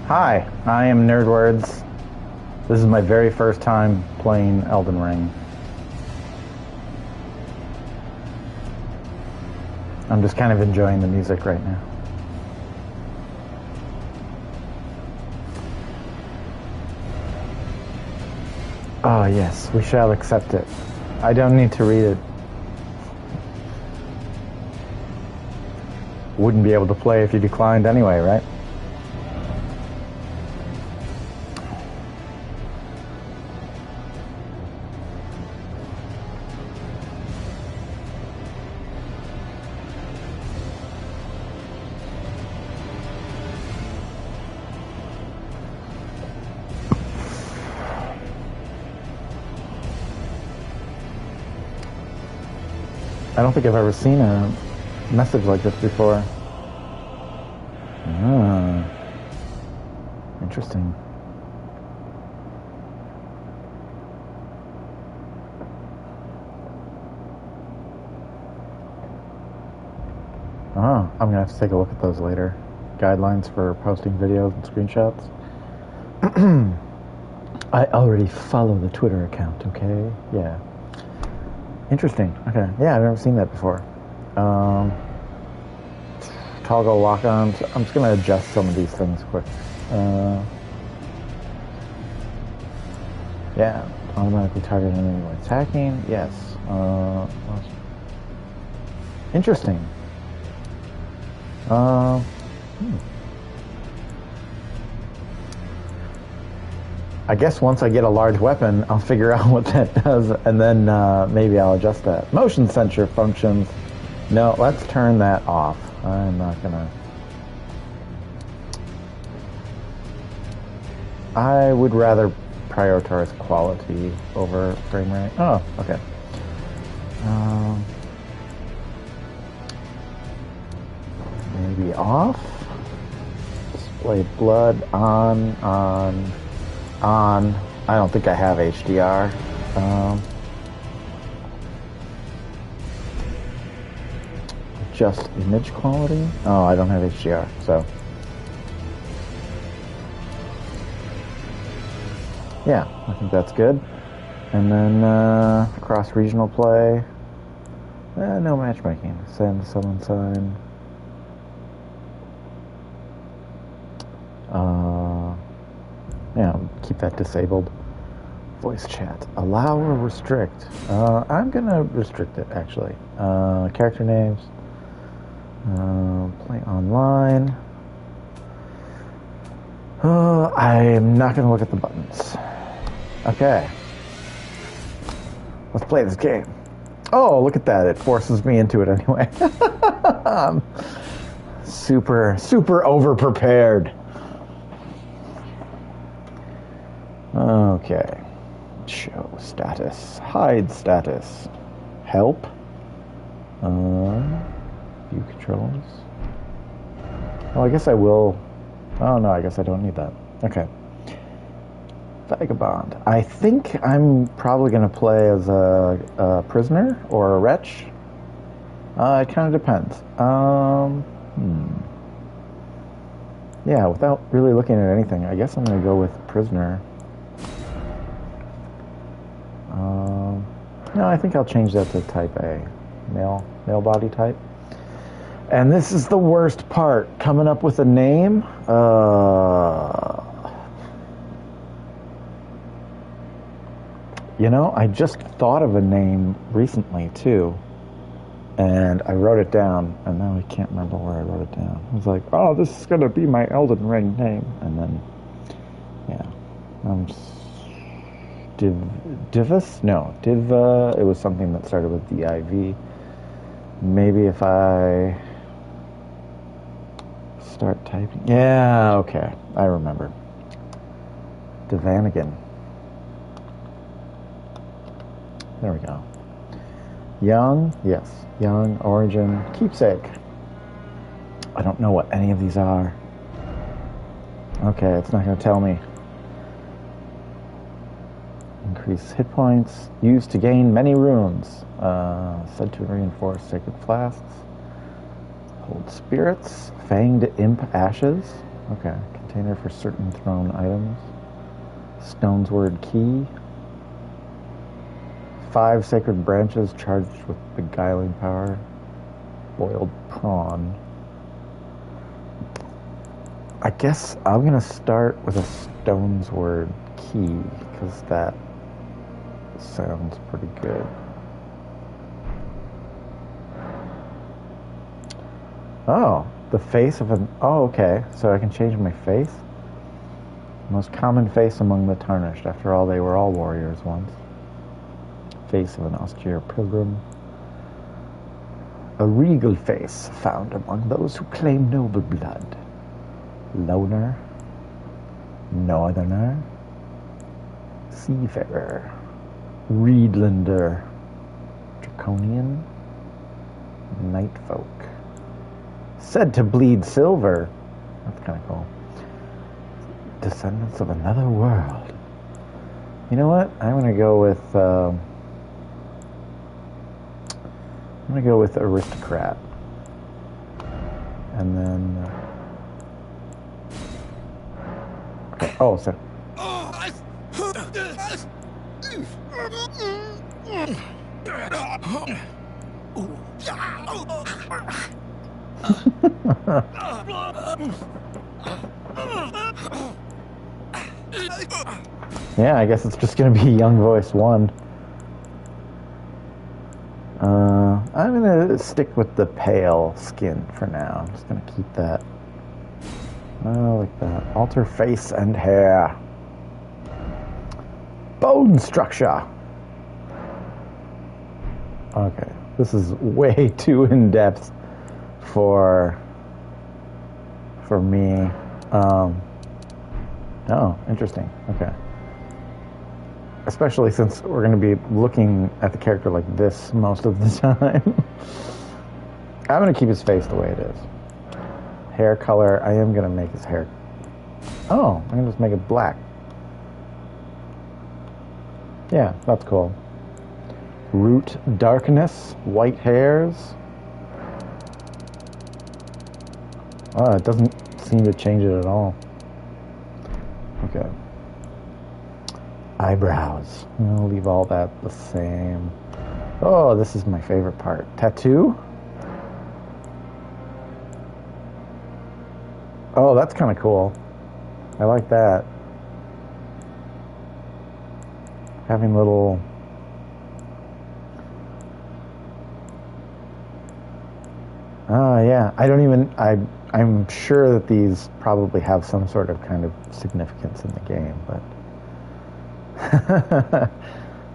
Hi, I am Nerdwords. This is my very first time playing Elden Ring. I'm just kind of enjoying the music right now. Oh yes, we shall accept it. I don't need to read it. Wouldn't be able to play if you declined anyway, right? I don't think I've ever seen a message like this before. Ah, interesting. Oh, I'm gonna have to take a look at those later. Guidelines for posting videos and screenshots. I already follow the Twitter account, okay? Yeah. Interesting. Okay. Yeah, I've never seen that before. Toggle lock-ons. I'm just going to adjust some of these things quick. Yeah. Automatically target enemy when attacking. Yes. Interesting. I guess once I get a large weapon, I'll figure out what that does, and then maybe I'll adjust that. Motion sensor functions. No, let's turn that off. I'm not gonna. I would rather prioritize quality over frame rate. Oh, okay. Maybe off. Display blood on. I don't think I have HDR. Just image quality? Oh, I don't have HDR, so. Yeah, I think that's good. And then cross-regional play. No matchmaking. Send, summon, sign. Yeah, keep that disabled. Voice chat. Allow or restrict? I'm gonna restrict it, actually. Character names. Play online. I am not gonna look at the buttons. Okay. Let's play this game. Oh, look at that. It forces me into it anyway. I'm super over-prepared. Okay. Show status. Hide status. Help. View controls. Oh, I guess I will. Oh, no, I guess I don't need that. Okay. Vagabond. I think I'm probably going to play as a prisoner or a wretch. It kind of depends. Yeah, without really looking at anything, I guess I'm going to go with prisoner. No, I think I'll change that to type A. Male body type. And this is the worst part. Coming up with a name. You know, I just thought of a name recently, too. And I wrote it down, and now I can't remember where I wrote it down. I was like, oh, this is going to be my Elden Ring name. And then, yeah. Divus? No, Diva. It was something that started with D-I-V. Maybe if I start typing. Yeah, okay. I remember. Devanigan. There we go. Young? Yes. Young, origin, keepsake. I don't know what any of these are. Okay, it's not going to tell me. Increase hit points. Used to gain many runes. Said to reinforce sacred flasks. Hold spirits. Fanged imp ashes. Okay, container for certain thrown items. Stone's word key. 5 sacred branches charged with beguiling power. Boiled prawn. I guess I'm gonna start with a stone's word key, because that sounds pretty good. Oh, the face of an... Oh, okay. So I can change my face? Most common face among the tarnished. After all, they were all warriors once. Face of an austere pilgrim. A regal face found among those who claim noble blood. Loner. Northerner. Seafarer. Reedlander. Draconian. Nightfolk. Said to bleed silver. That's kind of cool. Descendants of another world. You know what? I'm gonna go with aristocrat. And then okay. Oh, so yeah, I guess it's just gonna be young voice 1. I'm gonna stick with the pale skin for now. I'm just gonna keep that. Oh, like that. Alter face and hair. Bone structure. Okay, this is way too in depth for me. Oh, interesting. Okay. Especially since we're going to be looking at the character like this most of the time. I'm going to keep his face the way it is. Hair color, I am going to make his hair... Oh, I'm going to just make it black. Yeah, that's cool. Root darkness, white hairs. Oh, it doesn't seem to change it at all. Okay. Eyebrows. I'll leave all that the same. Oh, this is my favorite part. Tattoo? Oh, that's kind of cool. I like that. Having little... Oh, yeah. I'm sure that these probably have some sort of kind of significance in the game, but...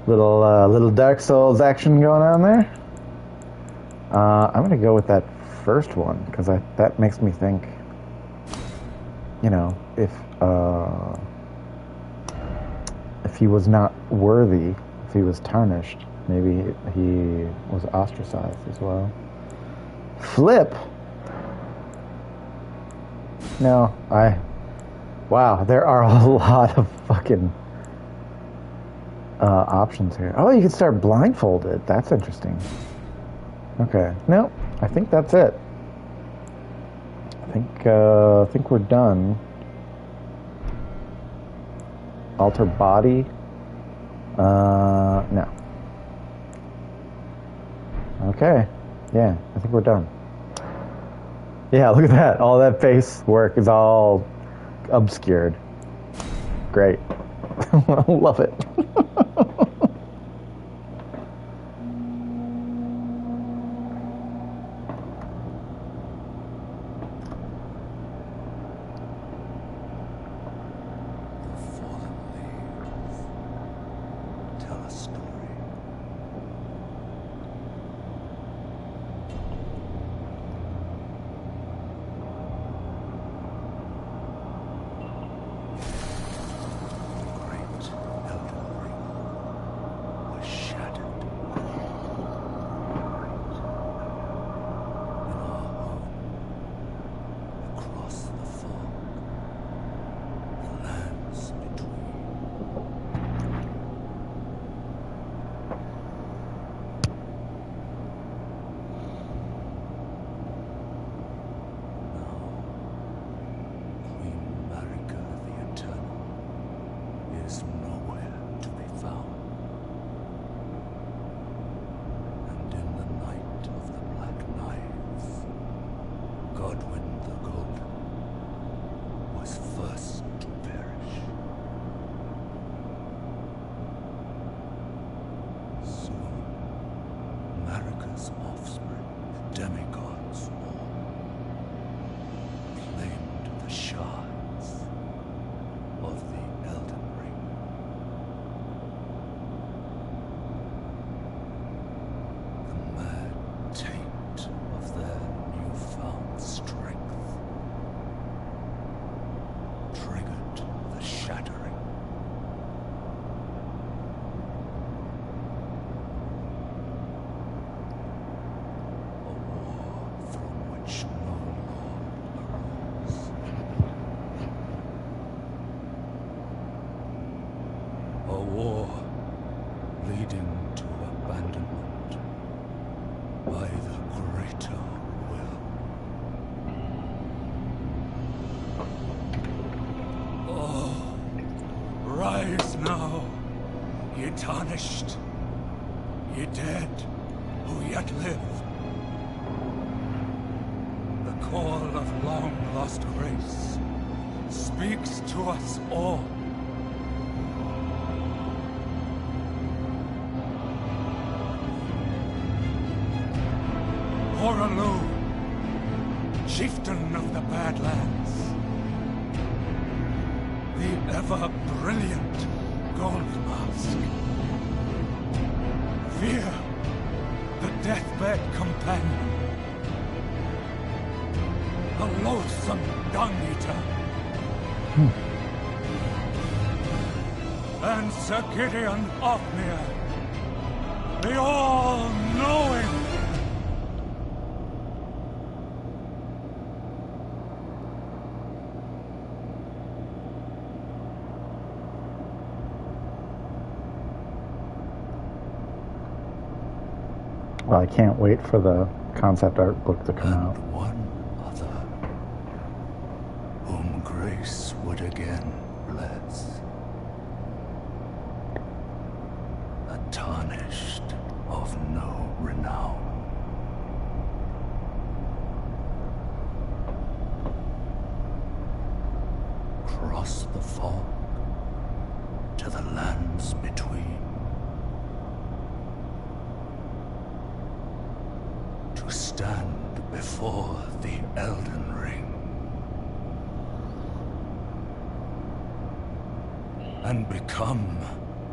little Dark Souls action going on there. I'm gonna go with that first one because that makes me think. You know, if he was not worthy, if he was tarnished, maybe he was ostracized as well. Flip. No, wow, there are a lot of fucking. Options here. Oh, you can start blindfolded. That's interesting. Okay. No, I think that's it. I think we're done. Alter body. No. Okay. Yeah, I think we're done. Yeah, look at that. All that face work is all obscured. Great. Love it. Melina's offspring, demigods all, claimed the shards of the Elden Ring. The mad taint of their newfound strength triggered the shattering. A war from which no lord arose. A war leading to abandonment by the greater will. Oh, rise now, ye tarnished, ye dead who yet live. The call of long-lost grace speaks to us all. Horalu, chieftain of the Badlands, the ever-brilliant Gold Mask, Fear, the deathbed companion, the loathsome dung-eater, and Sir Gideon Ofnir, the all-knowing. Well, I can't wait for the concept art book to come out. And one other, whom grace would again bless. A tarnished of no renown. Cross the fog to the lands between. To stand before the Elden Ring and become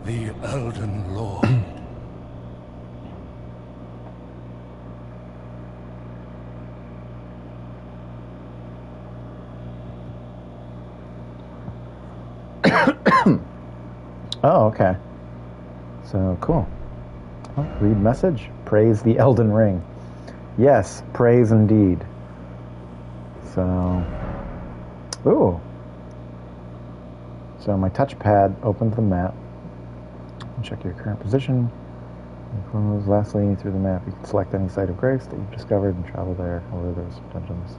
the Elden Lord. Oh, okay. So, cool. Oh, read message. Praise the Elden Ring. Yes, praise indeed. So, ooh. So my touchpad opens the map. Check your current position. Lastly, through the map, you can select any site of grace that you've discovered and travel there. However, there's dungeons,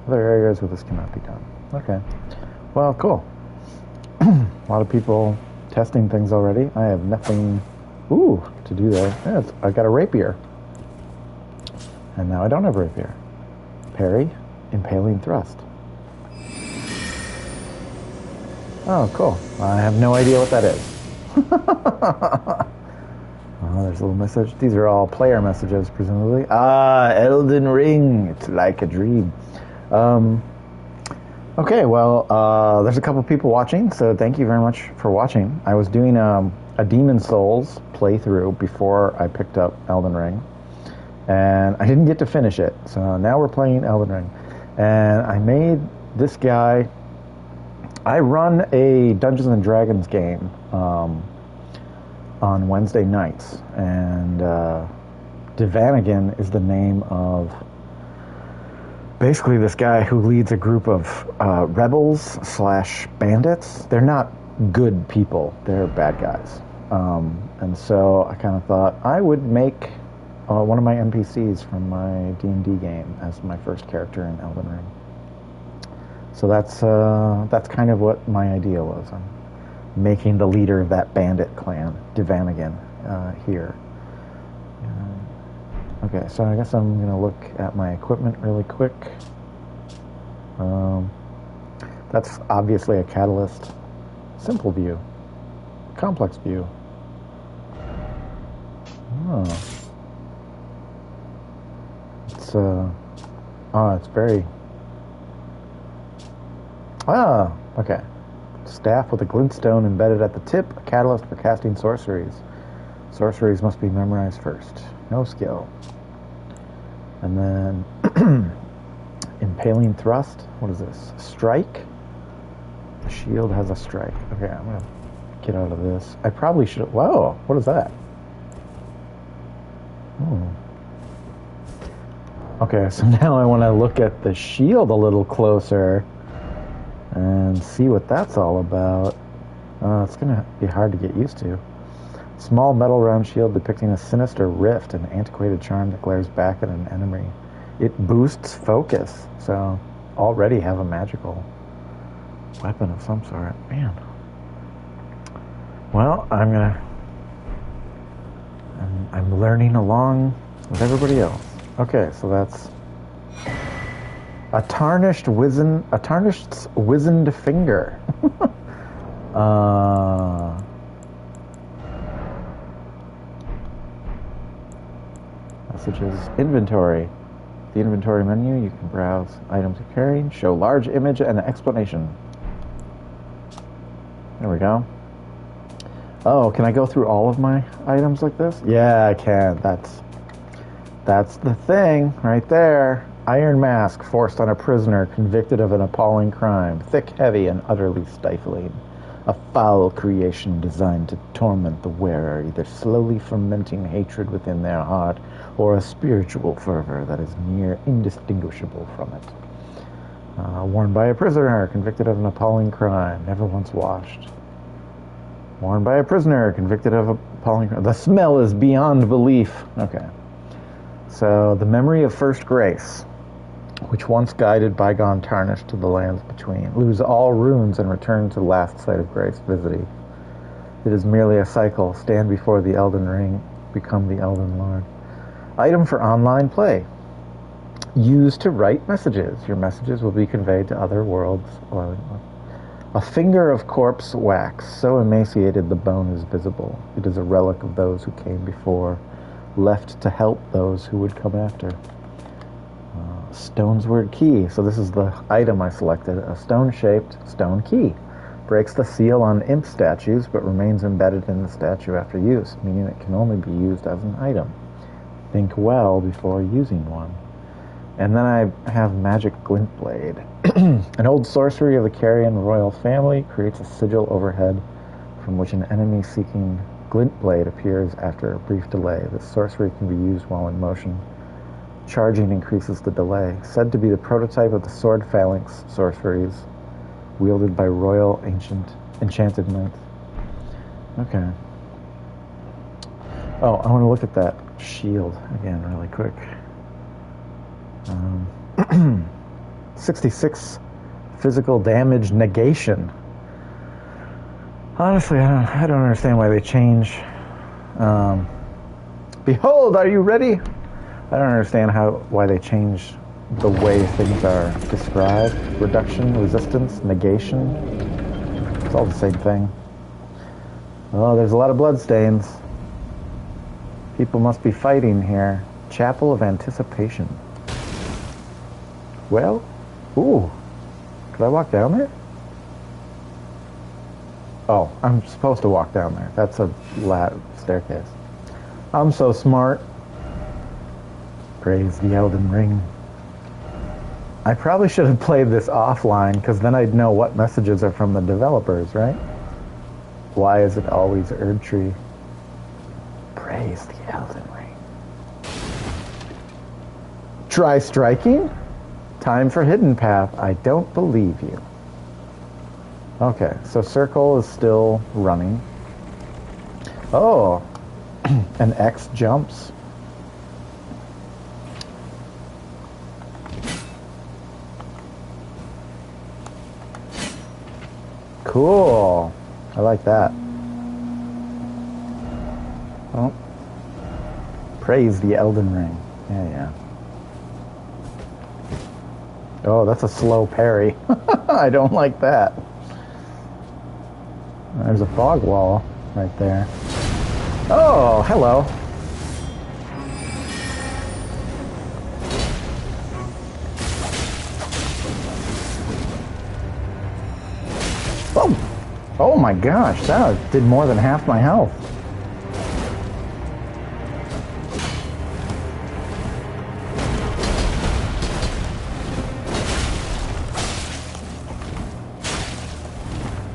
other areas where this cannot be done. Okay. Well, cool. A lot of people testing things already. I have nothing, to do there. Yeah, I got a rapier. And now I don't have a rapier. Parry, impaling thrust. Oh, cool. I have no idea what that is. Oh, there's a little message. These are all player messages, presumably. Ah, Elden Ring. It's like a dream. Okay, well, there's a couple people watching, so thank you very much for watching. I was doing a Demon Souls playthrough before I picked up Elden Ring, and I didn't get to finish it, so now we're playing Elden Ring. And I made this guy. I run a Dungeons and Dragons game on Wednesday nights, and Devanigan is the name of basically this guy who leads a group of rebels / bandits. They're not good people, they're bad guys. And so I kind of thought I would make one of my NPCs from my D&D game as my first character in Elden Ring. So that's kind of what my idea was. I'm making the leader of that bandit clan, Devanigan, here. Okay, so I guess I'm going to look at my equipment really quick. That's obviously a catalyst. Simple view. Complex view. Oh. It's it's very okay. Staff with a glintstone embedded at the tip, a catalyst for casting sorceries. Sorceries must be memorized first. No skill. And then impaling thrust. What is this? Strike. The shield has a strike. Okay, I'm gonna get out of this. I probably should. Whoa! What is that? Oh. Okay, so now I want to look at the shield a little closer and see what that's all about. It's gonna be hard to get used to. Small metal round shield depicting a sinister rift, an antiquated charm that glares back at an enemy. It boosts focus, so already have a magical weapon of some sort. Man. Well, I'm learning along with everybody else. Okay, so that's a tarnished wizened finger. Messages. Inventory. The inventory menu, you can browse items you're carrying, show large image and explanation. There we go. Oh, can I go through all of my items like this? Yeah, I can. That's the thing right there. Iron mask forced on a prisoner convicted of an appalling crime. Thick, heavy, and utterly stifling. A foul creation designed to torment the wearer, either slowly fermenting hatred within their heart or a spiritual fervor that is near indistinguishable from it. Worn by a prisoner convicted of an appalling crime, never once washed. Worn by a prisoner convicted of an appalling crime. The smell is beyond belief. Okay. So, the memory of first grace, which once guided bygone tarnished to the lands between, lose all runes and return to the last sight of grace visiting. It is merely a cycle. Stand before the Elden Ring, become the Elden Lord. Item for online play. Use to write messages. Your messages will be conveyed to other worlds. A finger of corpse wax, so emaciated the bone is visible. It is a relic of those who came before, left to help those who would come after. Stone's word key. So this is the item I selected. A stone-shaped stone key. Breaks the seal on imp statues, but remains embedded in the statue after use, meaning it can only be used as an item. Think well before using one. And then I have Magic Glint Blade. An old sorcery of the Carrion royal family creates a sigil overhead from which an enemy seeking Glint Blade appears after a brief delay. This sorcery can be used while in motion. Charging increases the delay. Said to be the prototype of the sword phalanx sorceries wielded by royal enchanted knights. Okay. Oh, I want to look at that shield again really quick. 66 physical damage negation. Honestly, I don't understand why they change. Behold, are you ready? I don't understand why they change the way things are described. Reduction, resistance, negation. It's all the same thing. Oh, there's a lot of bloodstains. People must be fighting here. Chapel of Anticipation. Well, ooh. Could I walk down there? Oh, I'm supposed to walk down there. That's a staircase. I'm so smart. Praise the Elden Ring. I probably should have played this offline, because then I'd know what messages are from the developers, right? Why is it always Erdtree? Praise the Elden Ring. Try striking? Time for hidden path. I don't believe you. Okay, so circle is still running. Oh, and X jumps. Cool. I like that. Oh. Praise the Elden Ring. Yeah. Oh, that's a slow parry. I don't like that. There's a fog wall right there. Oh, hello. Oh my gosh, that did more than half my health.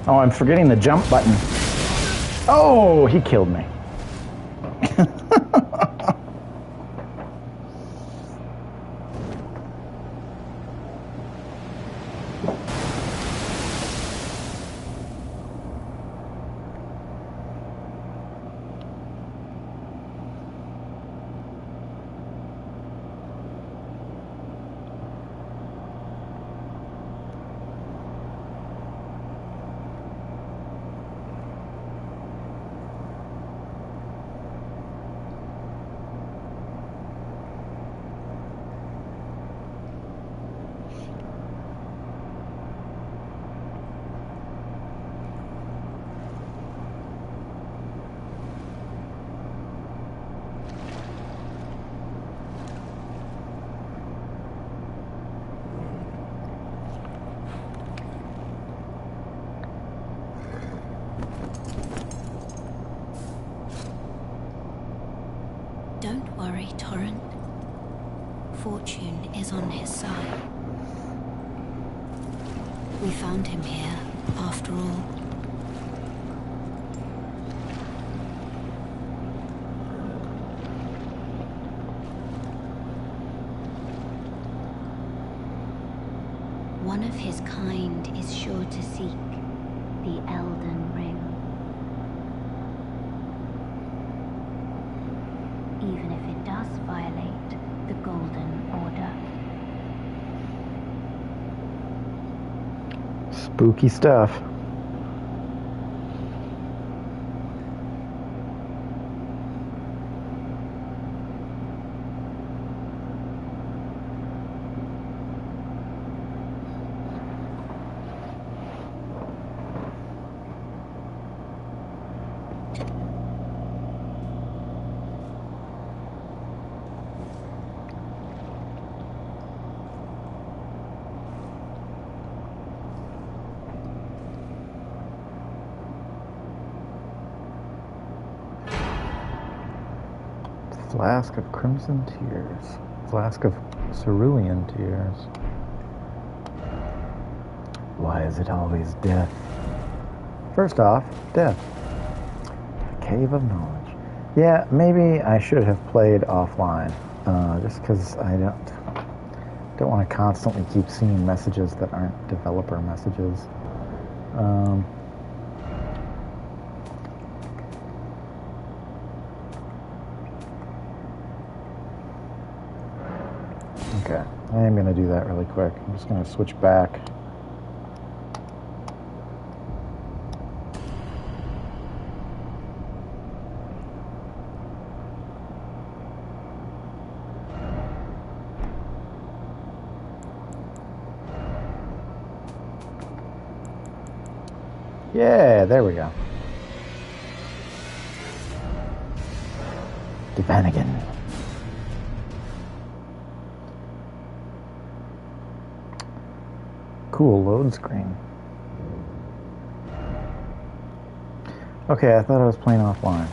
Oh, I'm forgetting the jump button. Oh, he killed me. Don't worry, Torrent. Fortune is on his side. We found him here, after all. One of his kind is sure to seek the Elden Ring. Even if it does violate the Golden Order. Spooky stuff. Flask of crimson tears. Flask of cerulean tears. Why is it always death? First off, death. The Cave of Knowledge. Yeah, maybe I should have played offline. Just because I don't want to constantly keep seeing messages that aren't developer messages. Okay, I am going to do that really quick. I'm just going to switch back. Yeah, there we go. Devanigan. Cool load screen. Okay, I thought I was playing offline.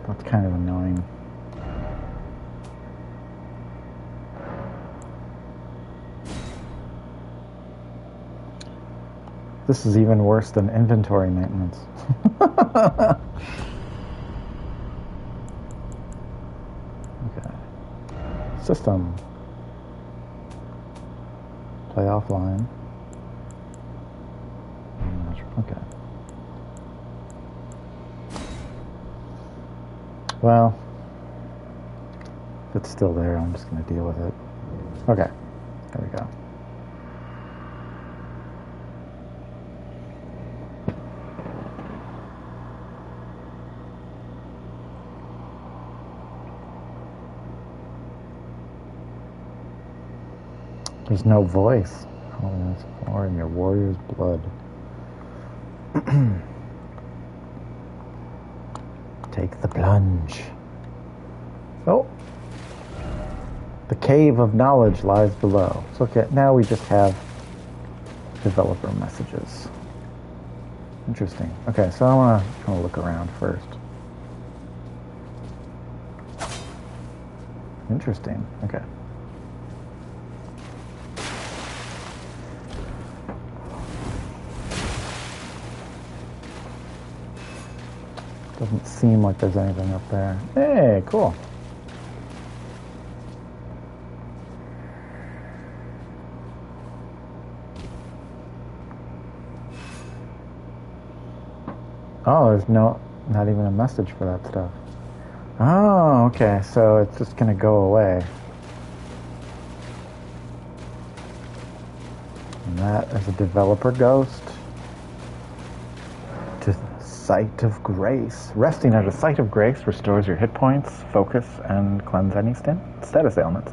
That's kind of annoying. This is even worse than inventory maintenance. Okay. System. Play offline. Okay. Well, if it's still there, I'm just going to deal with it. Okay. There we go. There's no voice. Oh, that's more in your warrior's blood. Take the plunge. Oh. The Cave of Knowledge lies below. So okay, now we just have Developer messages. Interesting. Okay, so I want to kind of look around first. Interesting. Okay. Doesn't seem like there's anything up there. Hey, cool. Oh, there's not even a message for that stuff. Oh, okay, so it's just gonna go away. And that is a developer ghost. To Site of Grace. Resting at a Site of Grace restores your hit points, focus, and cleanse any status ailments.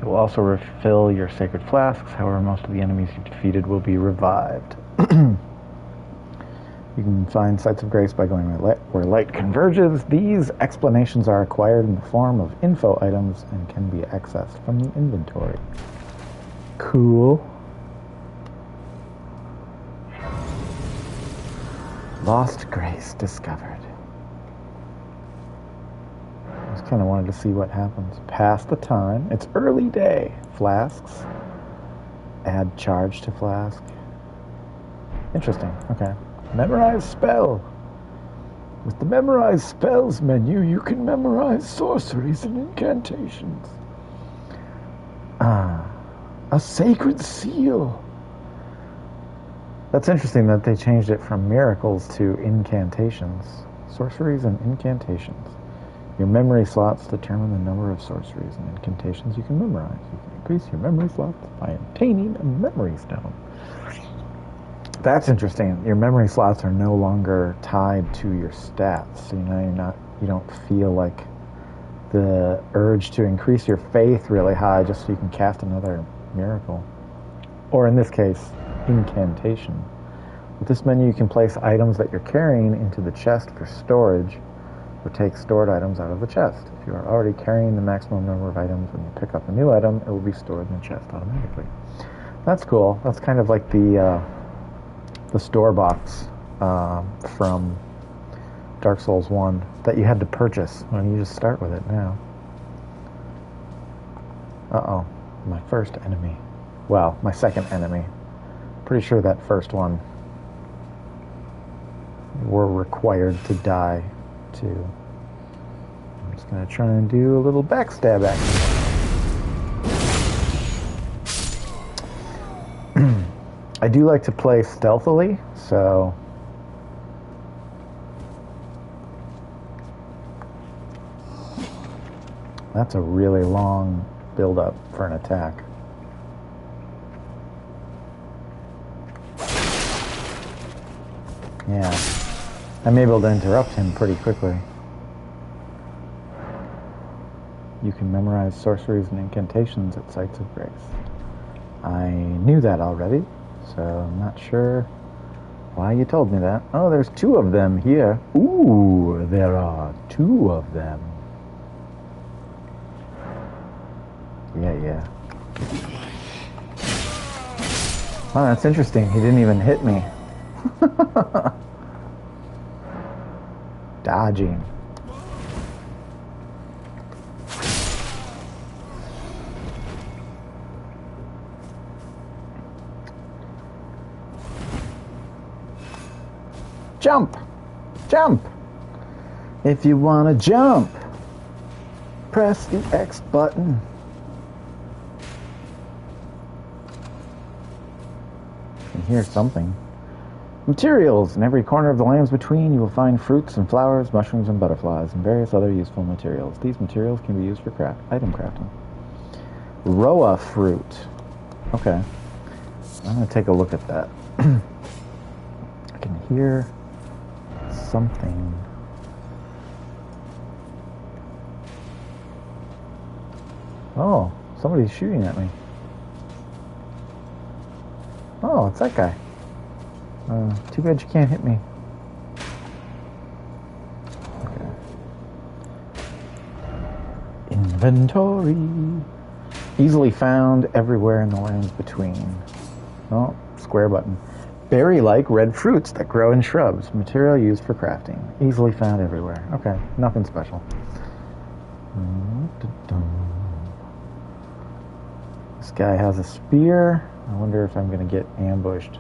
It will also refill your sacred flasks. However, most of the enemies you defeated will be revived. You can find Sites of Grace by going where light converges. These explanations are acquired in the form of info items and can be accessed from the inventory. Cool. Lost Grace discovered. I just kind of wanted to see what happens. Pass the time. It's early day. Flasks. Add charge to flask. Interesting. Okay. Memorize spell. With the Memorize Spells menu, you can memorize sorceries and incantations. A sacred seal. That's interesting that they changed it from miracles to incantations. Sorceries and incantations. Your memory slots determine the number of sorceries and incantations you can memorize. You can increase your memory slots by obtaining a memory stone. That's interesting. Your memory slots are no longer tied to your stats. So you don't feel like the urge to increase your faith really high just so you can cast another miracle. Or in this case, incantation. With this menu, you can place items that you're carrying into the chest for storage, or take stored items out of the chest. If you are already carrying the maximum number of items when you pick up a new item, it will be stored in the chest automatically. That's cool. That's kind of like the store box from Dark Souls 1 that you had to purchase. Well, you just start with it now. Uh-oh. My first enemy. Well, my second enemy. Pretty sure that first one we're required to die to. I'm just going to try and do a little backstab action. I do like to play stealthily, so that's a really long build-up for an attack. Yeah, I'm able to interrupt him pretty quickly. You can memorize sorceries and incantations at Sites of Grace. I knew that already, so I'm not sure why you told me that. Oh, there's two of them here. Ooh, there are two of them. Yeah. Oh, that's interesting. He didn't even hit me. Dodging. Jump! Jump! If you want to jump, press the X button. You can hear something. Materials. In every corner of the lands between, you will find fruits and flowers, mushrooms and butterflies, and various other useful materials. These materials can be used for item crafting. Roa fruit. Okay. I'm going to take a look at that. I can hear something. Oh, somebody's shooting at me. Oh, it's that guy. Too bad you can't hit me. Okay. Inventory. Easily found everywhere in the lands between. Oh, square button. Berry-like red fruits that grow in shrubs. Material used for crafting. Easily found everywhere. Okay, nothing special. This guy has a spear. I wonder if I'm going to get ambushed.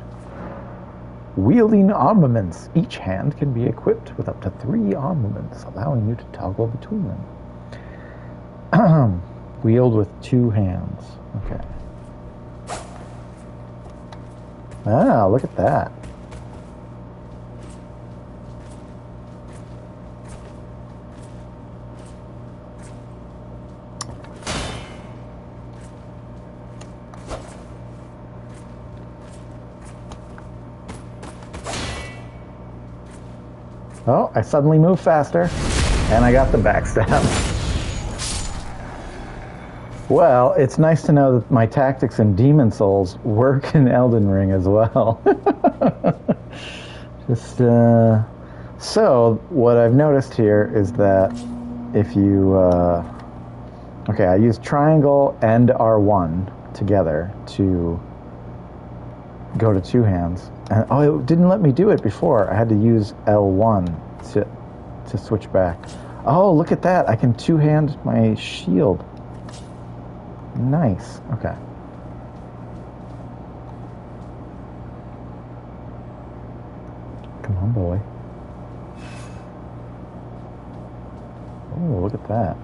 Wielding armaments. Each hand can be equipped with up to 3 armaments, allowing you to toggle between them. Wield with 2 hands. Okay. Ah, look at that. Oh, I suddenly moved faster, and I got the backstab. Well, it's nice to know that my tactics in Demon Souls work in Elden Ring as well. So, what I've noticed here is that if you... okay, I used triangle and R1 together to go to 2 hands. And, oh, it didn't let me do it before. I had to use L1 to switch back. Oh, look at that. I can 2-hand my shield. Nice. Okay. Come on, boy. Oh, look at that.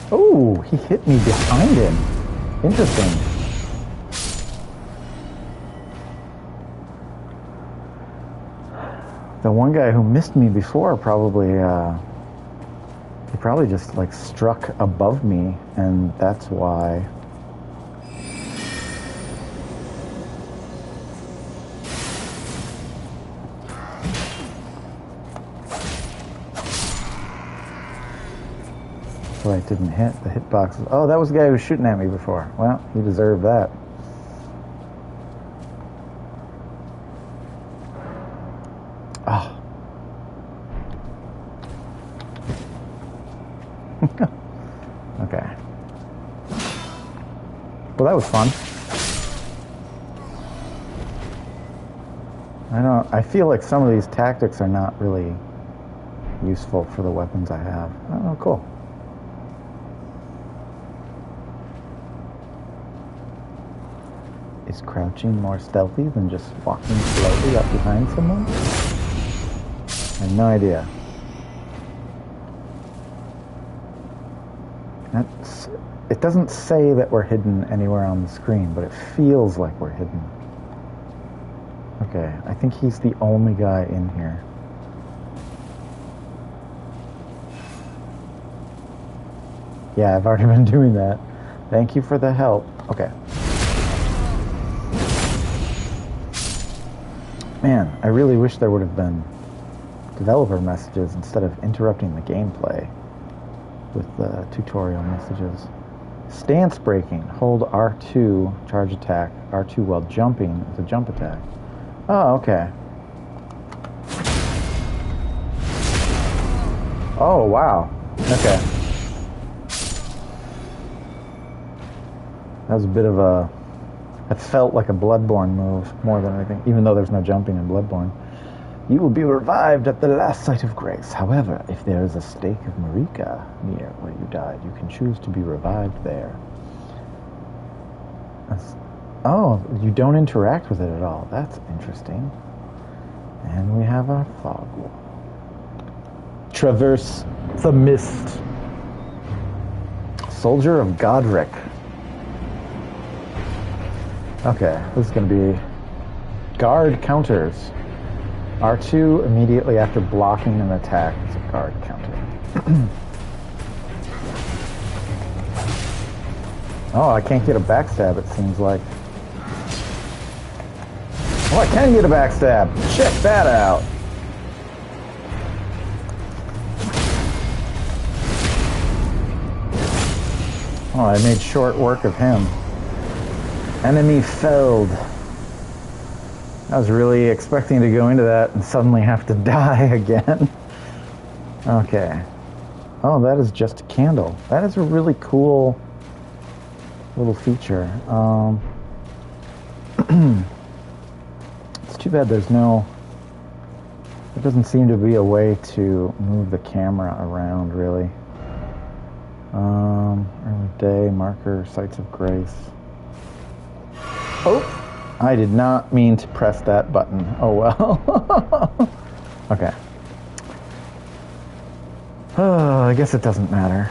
Oh, he hit me behind him. Interesting. The one guy who missed me before probably, he probably just like struck above me, and that's why. So I didn't hit the hitboxes. Oh, that was the guy who was shooting at me before. Well, he deserved that. Oh. Okay. Well, that was fun. I feel like some of these tactics are not really useful for the weapons I have. Oh, cool. Is crouching more stealthy than just walking slowly up behind someone? I have no idea. It doesn't say that we're hidden anywhere on the screen, but it feels like we're hidden. Okay, I think he's the only guy in here. Yeah, I've already been doing that. Thank you for the help. Okay. Man, I really wish there would have been developer messages instead of interrupting the gameplay with the tutorial messages. Stance breaking. Hold R2, charge attack. R2 while jumping is a jump attack. Oh, okay. Oh, wow. Okay. That was a bit of a... It felt like a Bloodborne move more than anything, even though there's no jumping in Bloodborne. You will be revived at the last site of grace. However, if there is a stake of Marika near where you died, you can choose to be revived there. Oh, you don't interact with it at all. That's interesting. And we have our fog wall. Traverse the mist. Soldier of Godric. Okay, this is going to be guard counters. R2 immediately after blocking an attack is a guard counter. Oh, I can't get a backstab, it seems like. Oh, I can get a backstab. Check that out. Oh, I made short work of him. Enemy felled. I was really expecting to go into that and suddenly have to die again. Okay. Oh, that is just a candle. That is a really cool little feature. It's too bad there's no... There doesn't seem to be a way to move the camera around, really. Early day, marker, sites of grace. Oh! I did not mean to press that button. Oh well. Okay. I guess it doesn't matter.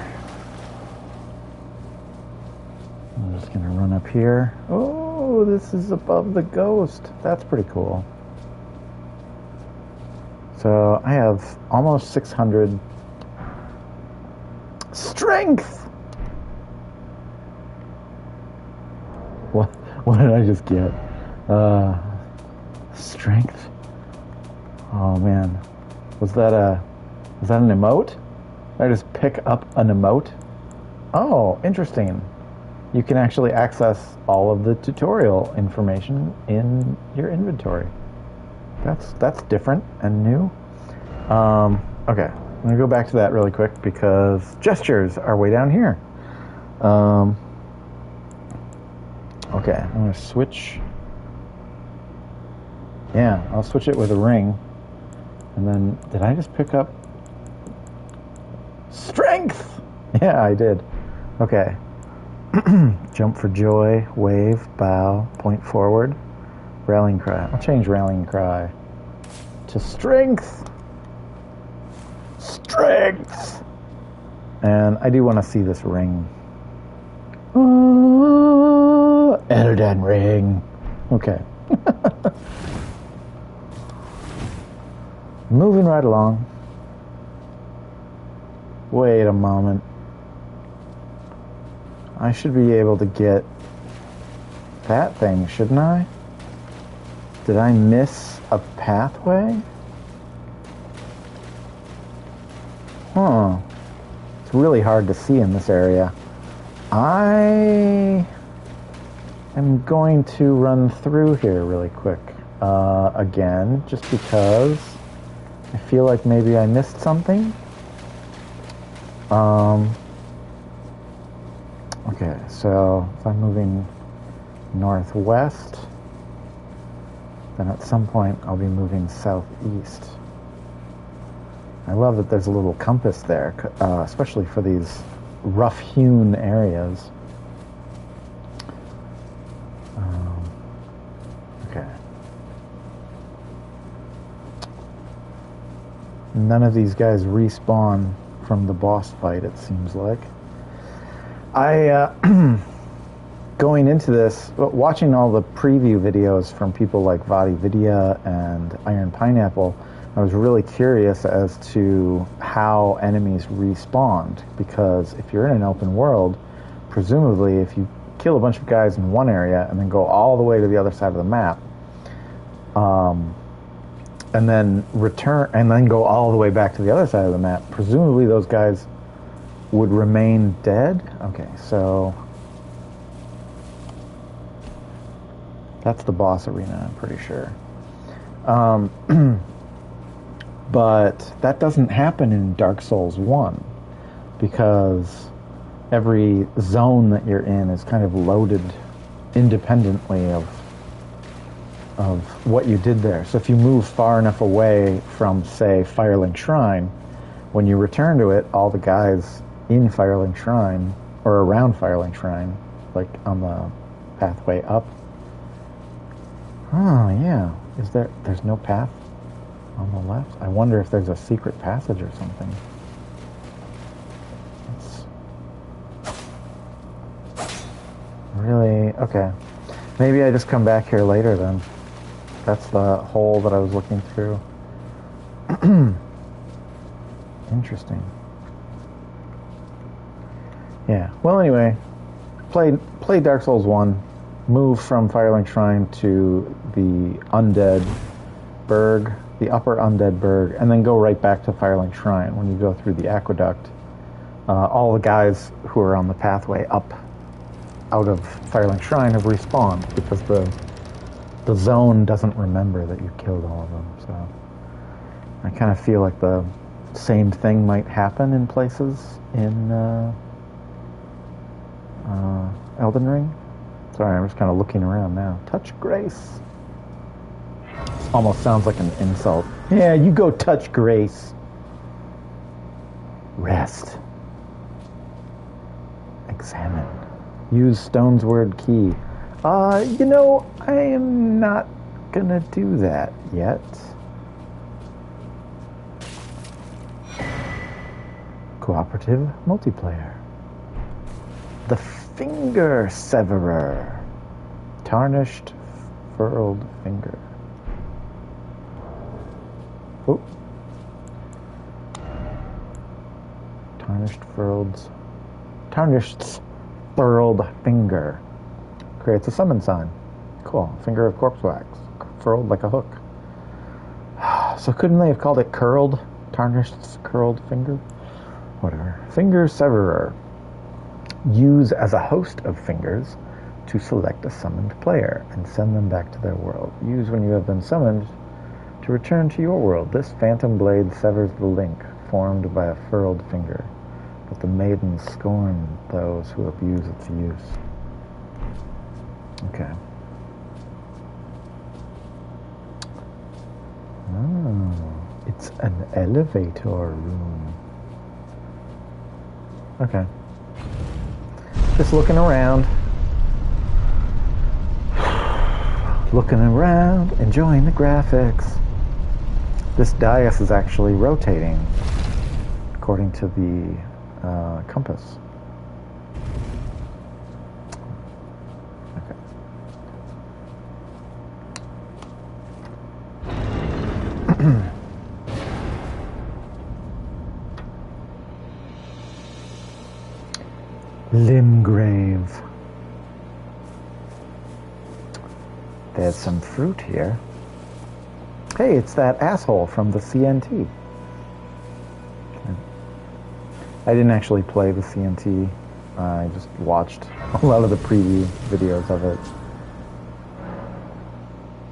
I'm just gonna run up here. Oh, this is above the ghost. That's pretty cool. So I have almost 600 strength. What did I just get? Strength. Oh man, was that an emote? Did I just pick up an emote? Oh, interesting. You can actually access all of the tutorial information in your inventory. That's different and new. Okay, I'm gonna go back to that really quick because gestures are way down here. Okay, I'm gonna switch. Yeah, I'll switch it with a ring. And then, did I just pick up strength? Yeah, I did. Okay. Jump for joy, wave, bow, point forward, rallying cry. I'll change rallying cry to strength. Strength! And I do want to see this ring. Elden Ring. Okay. Moving right along. Wait a moment. I should be able to get that thing, shouldn't I? Did I miss a pathway? Huh. It's really hard to see in this area. I am going to run through here really quick. Again, just because I feel like maybe I missed something. Okay, so if I'm moving northwest, then at some point I'll be moving southeast. I love that there's a little compass there, especially for these rough-hewn areas. Okay. None of these guys respawn from the boss fight, it seems like. Going into this, watching all the preview videos from people like VadiVidya and Iron Pineapple, I was really curious as to how enemies respawned, because if you're in an open world, presumably if you kill a bunch of guys in one area and then go all the way to the other side of the map, and then return and then go all the way back to the other side of the map, presumably those guys would remain dead. Okay, so that's the boss arena, I'm pretty sure. But that doesn't happen in Dark Souls 1 because every zone that you're in is kind of loaded independently of what you did there. So if you move far enough away from, say, Firelink Shrine, when you return to it, all the guys in Firelink Shrine, or around Firelink Shrine, like on the pathway up. Oh, yeah. There's no path on the left? I wonder if there's a secret passage or something. It's really... Okay. Maybe I just come back here later then. That's the hole that I was looking through. Interesting. Yeah. Well, anyway, play Dark Souls 1, move from Firelink Shrine to the Undead Burg, the Upper Undead Burg, and then go right back to Firelink Shrine. When you go through the aqueduct, all the guys who are on the pathway up out of Firelink Shrine have respawned because the zone doesn't remember that you killed all of them. So I kind of feel like the same thing might happen in places in Elden Ring. Sorry, I'm just kind of looking around now. Touch Grace. Almost sounds like an insult. Yeah, you go touch Grace. Rest. Examine. Use Stone's word key. You know, I am not gonna do that yet. Cooperative multiplayer. The Finger Severer. Tarnished, furled finger. Oh. Tarnished, furled finger. Creates a summon sign. Cool. Finger of corpse wax. Furled like a hook. So couldn't they have called it curled? Tarnished, curled finger? Whatever. Finger Severer. Use as a host of fingers to select a summoned player and send them back to their world. Use when you have been summoned to return to your world. This phantom blade severs the link formed by a furled finger, but the maiden scorn those who abuse its use. Okay. Oh, it's an elevator room. Okay. Just looking around. Looking around, enjoying the graphics. This dais is actually rotating according to the compass. Okay. Limgrave. There's some fruit here. Hey, it's that asshole from the CNT. I didn't actually play the CNT. I just watched a lot of the preview videos of it.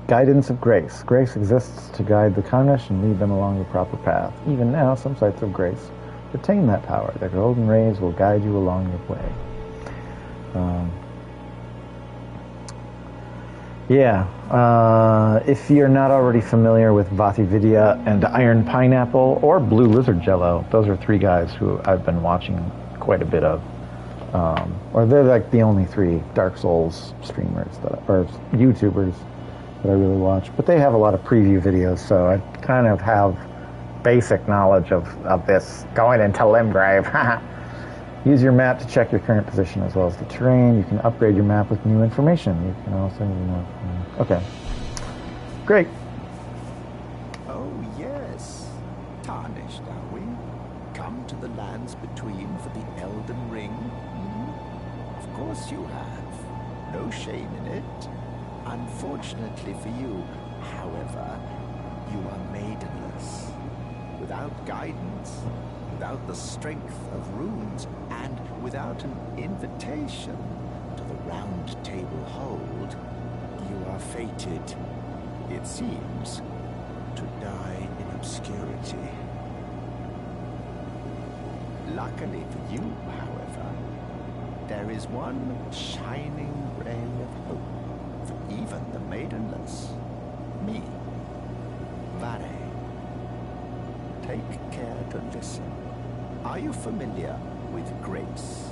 Guidance of Grace. Grace exists to guide the Karnish and lead them along the proper path. Even now, some sites of Grace retain that power. Their golden rays will guide you along your way. If you're not already familiar with Vatividya and Iron Pineapple or Blue Lizard Jello, those are three guys who I've been watching quite a bit of. Or they're like the only three Dark Souls streamers or YouTubers that I really watch. But they have a lot of preview videos, so I kind of have basic knowledge of this going into Limgrave. Use your map to check your current position as well as the terrain. You can upgrade your map with new information. You can also, okay. Great. Oh, yes. Tarnished, are we? Come to the lands between for the Elden Ring? Of course you have. No shame in it. Unfortunately for you, however, you are maidenless. Without guidance, without the strength of runes, and without an invitation to the Round Table Hold, you are fated, it seems, to die in obscurity. Luckily for you, however, there is one shining ray of hope for even the maidenless. Me, Vare. Take care to listen. Are you familiar with grace?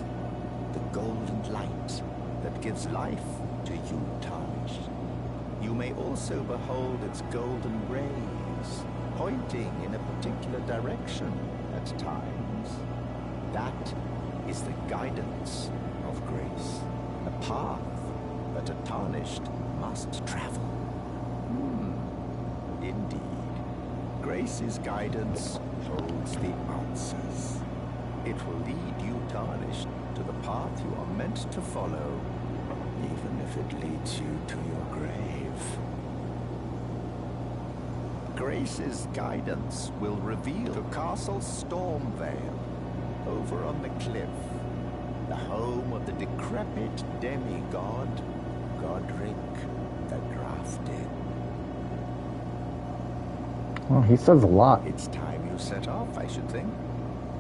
The golden light that gives life to you tarnished. You may also behold its golden rays, pointing in a particular direction at times. That is the guidance of grace, a path that a tarnished must travel. Indeed. Grace's guidance holds the answers. It will lead you, tarnished, to the path you are meant to follow, even if it leads you to your grave. Grace's guidance will reveal to Castle Stormvale, over on the cliff, the home of the decrepit demigod, Godric the Grafted. Well, he says a lot. It's time you you set off, I should think.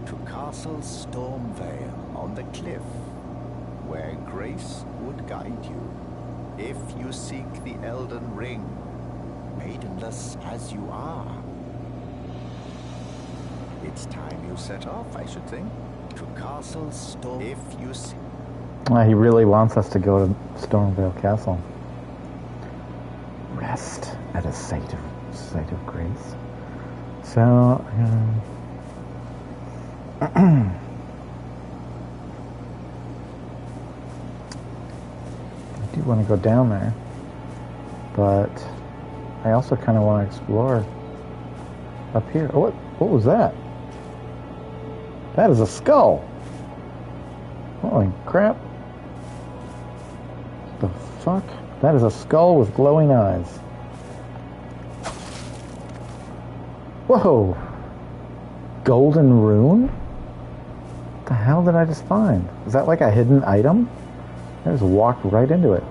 To Castle Stormvale on the cliff, where grace would guide you. If you seek the Elden Ring, maidenless as you are. It's time you set off, I should think. To Castle Storm. If you see. He really wants us to go to Stormvale Castle. Rest at a site of grace. So, I do want to go down there, but I also kind of want to explore up here. Oh, what was that? That is a skull. Holy crap. The fuck? That is a skull with glowing eyes. Whoa! Golden rune? What the hell did I just find? Is that like a hidden item? I just walked right into it.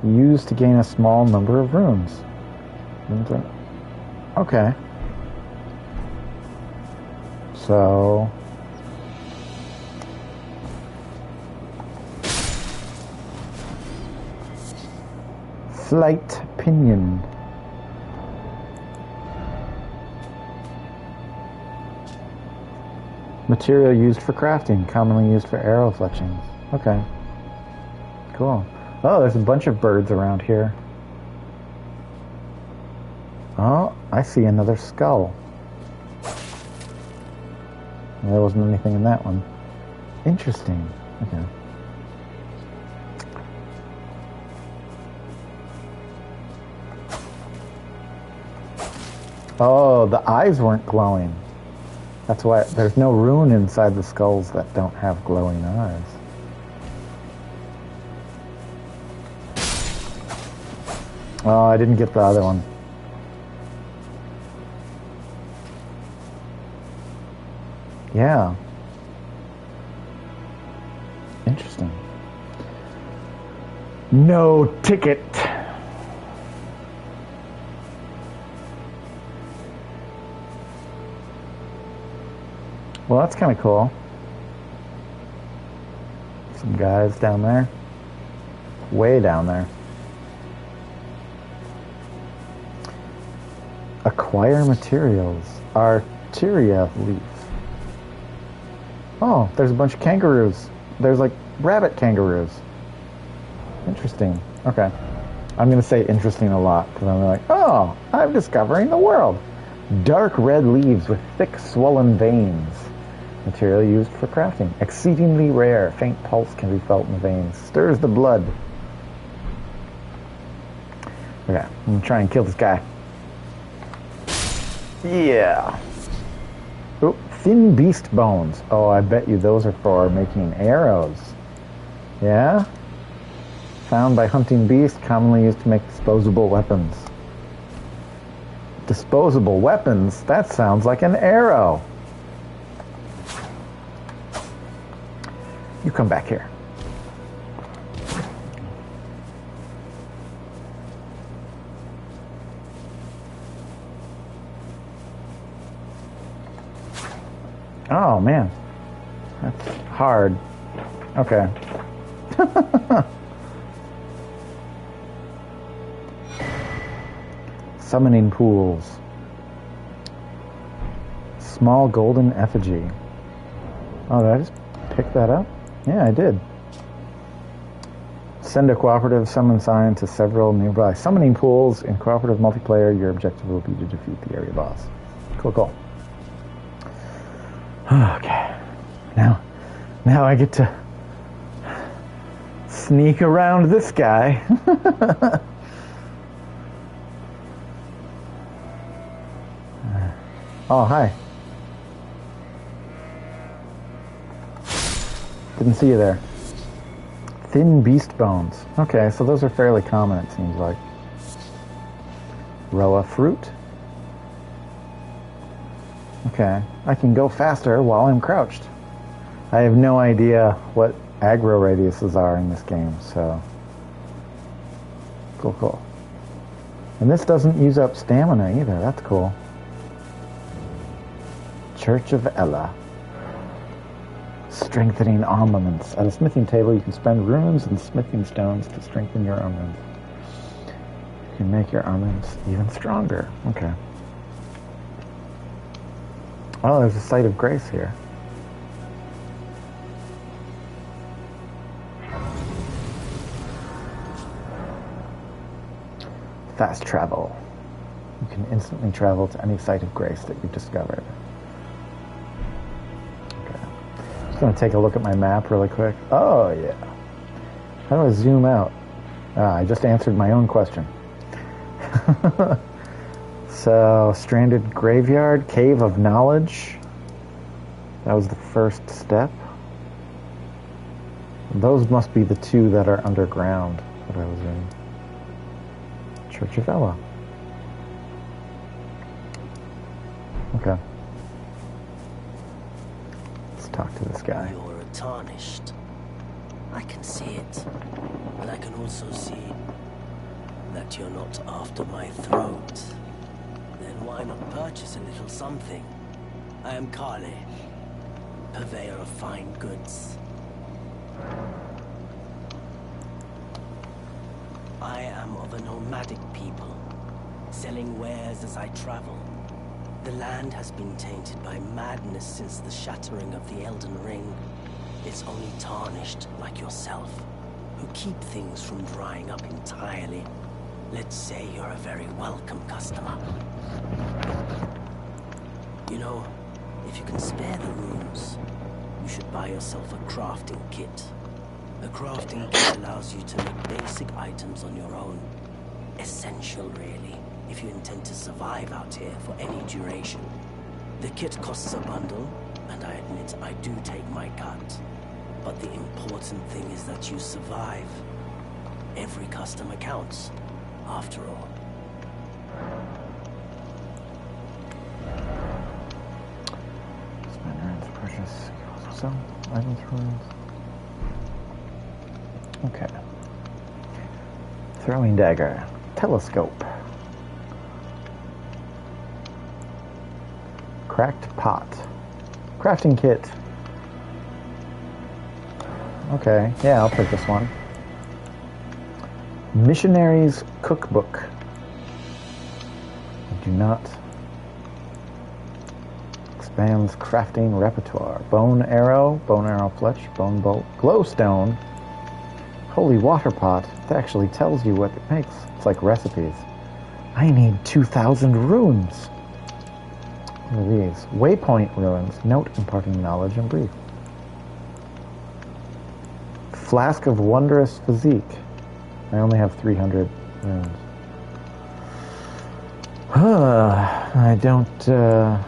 Used to gain a small number of runes. Okay. So... Flight pinion. Material used for crafting, commonly used for arrow fletchings. Okay. Cool. Oh, there's a bunch of birds around here. Oh, I see another skull. There wasn't anything in that one. Interesting. Okay. Oh, the eyes weren't glowing. That's why there's no rune inside the skulls that don't have glowing eyes. Oh, I didn't get the other one. Yeah. Interesting. No ticket. Well, that's kind of cool. Some guys down there. Way down there. Acquire materials. Arteria leaf. Oh, there's a bunch of kangaroos. There's like rabbit kangaroos. Interesting. Okay. I'm going to say interesting a lot because I'm like, oh, I'm discovering the world. Dark red leaves with thick swollen veins. Material used for crafting. Exceedingly rare. Faint pulse can be felt in the veins. Stirs the blood. Okay, I'm going to try and kill this guy. Yeah. Oh, thin beast bones. Oh, I bet you those are for making arrows. Yeah? Found by hunting beasts, commonly used to make disposable weapons. Disposable weapons? That sounds like an arrow. You come back here. Oh, man. That's hard. Okay. Summoning pools. Small golden effigy. Oh, did I just pick that up? Yeah, I did. Send a cooperative summon sign to several nearby summoning pools. In cooperative multiplayer, your objective will be to defeat the area boss. Cool, cool. Okay. Now I get to sneak around this guy. Oh, hi. Didn't see you there. Thin beast bones. Okay, so those are fairly common, it seems like. Roa fruit. Okay, I can go faster while I'm crouched. I have no idea what aggro radiuses are in this game, so... Cool, cool. And this doesn't use up stamina either. That's cool. Church of Ella. Strengthening armaments. At a smithing table, you can spend runes and smithing stones to strengthen your armaments. You can make your armaments even stronger. Okay. Oh, there's a site of grace here. Fast travel. You can instantly travel to any site of grace that you've discovered. Okay. Just going to take a look at my map really quick. Oh, yeah. How do I zoom out? I just answered my own question. So, Stranded Graveyard, Cave of Knowledge. That was the first step. Those must be the two that are underground that I was in. Church of Ella. Okay. Let's talk to this guy. You're tarnished. I can see it. But I can also see that you're not after my throat. Then why not purchase a little something? I am Kale, purveyor of fine goods. I am of a nomadic people, selling wares as I travel. The land has been tainted by madness since the shattering of the Elden Ring. It's only tarnished like yourself, who keep things from drying up entirely. Let's say you're a very welcome customer. You know, if you can spare the runes, you should buy yourself a crafting kit. A crafting kit allows you to make basic items on your own. Essential, really, if you intend to survive out here for any duration. The kit costs a bundle, and I admit I do take my cut. But the important thing is that you survive. Every customer counts, after all. Spend runes to purchase. Some items for runes. Okay. Throwing dagger. Telescope. Cracked pot. Crafting kit. Okay, yeah, I'll take this one. Missionary's cookbook. I do not. Expands crafting repertoire. Bone arrow fletch, bone bolt, glowstone. Holy water pot. That actually tells you what it makes. It's like recipes. I need 2,000 runes. What are these? Waypoint runes. Note imparting knowledge and brief. Flask of wondrous physique. I only have 300 runes. I don't, well,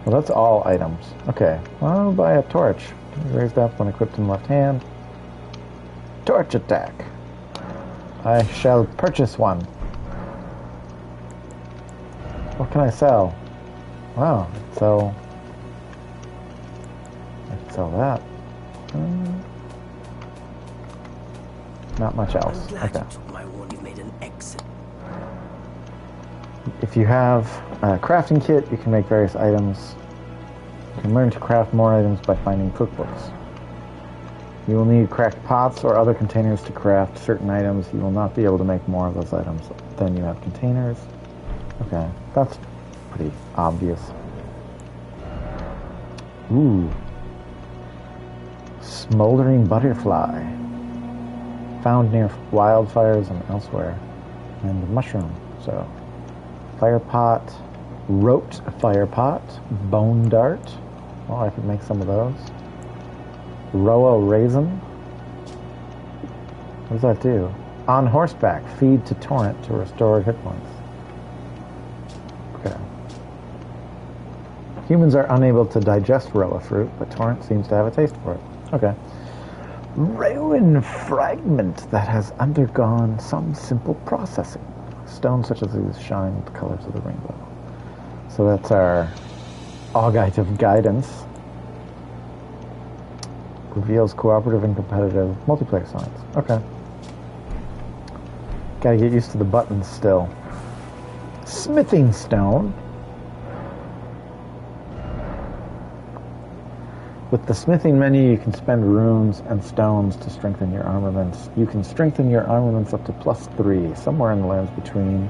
that's all items. Okay, well, I'll buy a torch. Raised up when equipped in left hand. Torch attack. I shall purchase one. What can I sell? Wow, so I can sell that. Not much else. I'm glad Okay. you took my warning. You've made an exit. If you have a crafting kit, you can make various items. You can learn to craft more items by finding cookbooks. You will need cracked pots or other containers to craft certain items. You will not be able to make more of those items than you have containers. Okay, that's pretty obvious. Ooh. Smoldering butterfly. Found near wildfires and elsewhere. And mushroom, so. Fire pot. Rote fire pot. Bone dart. Well, I could make some of those. Roa raisin. What does that do? On horseback, feed to torrent to restore hit points. Okay. Humans are unable to digest Roa fruit, but torrent seems to have a taste for it. Okay. Ruin fragment that has undergone some simple processing. Stones such as these shine with the colors of the rainbow. So that's our Augite of Guidance. Reveals cooperative and competitive multiplayer signs. Okay. Gotta get used to the buttons still. Smithing stone. With the smithing menu, you can spend runes and stones to strengthen your armaments. You can strengthen your armaments up to +3. Somewhere in the lands between,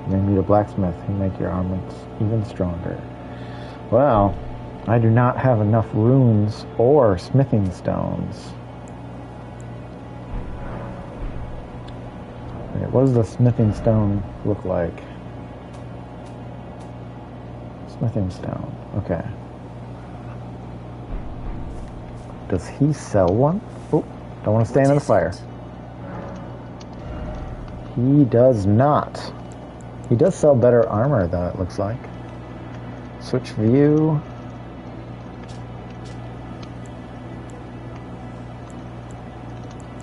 you may meet a blacksmith who make your armaments even stronger. Well, I do not have enough runes or smithing stones. Okay, what does the smithing stone look like? Smithing stone. Okay. Does he sell one? Oh, don't want to stand in the fire. He does not. He does sell better armor, though, it looks like. Switch view.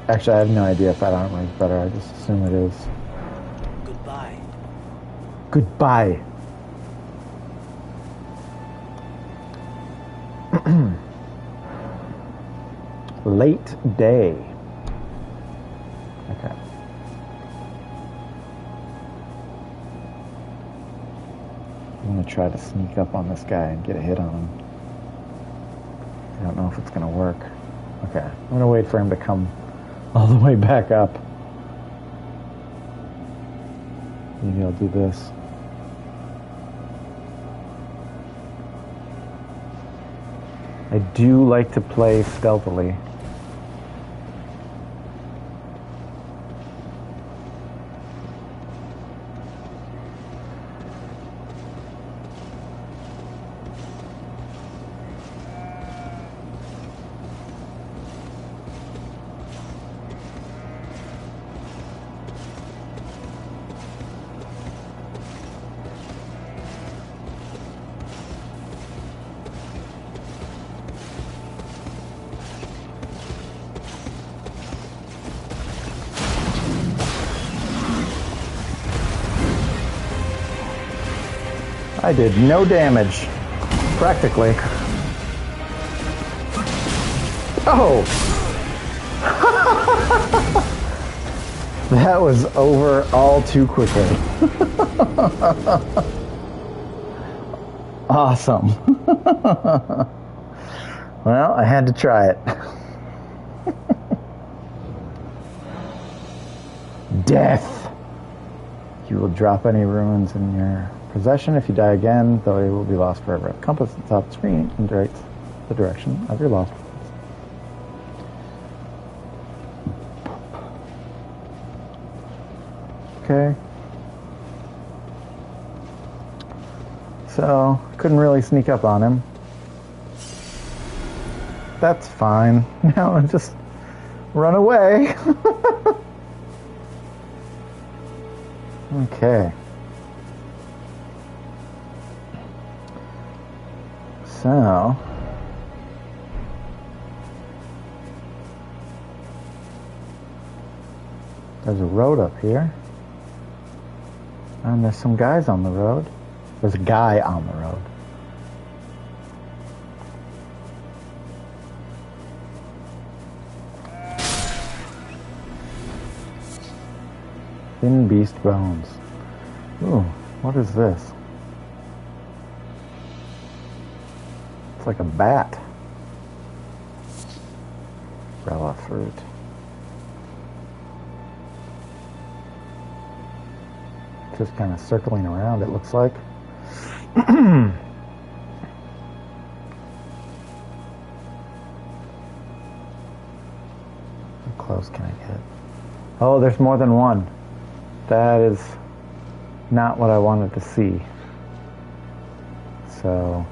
Actually, I have no idea if that armor is better. I just assume it is. Goodbye. Goodbye. Late day. Okay. I'm going to try to sneak up on this guy and get a hit on him. I don't know if it's going to work. Okay. I'm going to wait for him to come all the way back up. Maybe I'll do this. I do like to play stealthily. I did no damage, practically. Oh! That was over all too quickly. Awesome. Well, I had to try it. Death! You will drop any ruins in your possession. If you die again, though, it will be lost forever. A compass at the top of the screen indicates the direction of your lost ones. Okay. So, couldn't really sneak up on him. That's fine. Now just run away. Okay. So, there's a road up here, and there's some guys on the road. There's a guy on the road. Thin beast bones. Ooh, what is this? It's like a bat. Umbrella fruit. Just kind of circling around, it looks like. How close can I get? Oh, there's more than one. That is not what I wanted to see. So...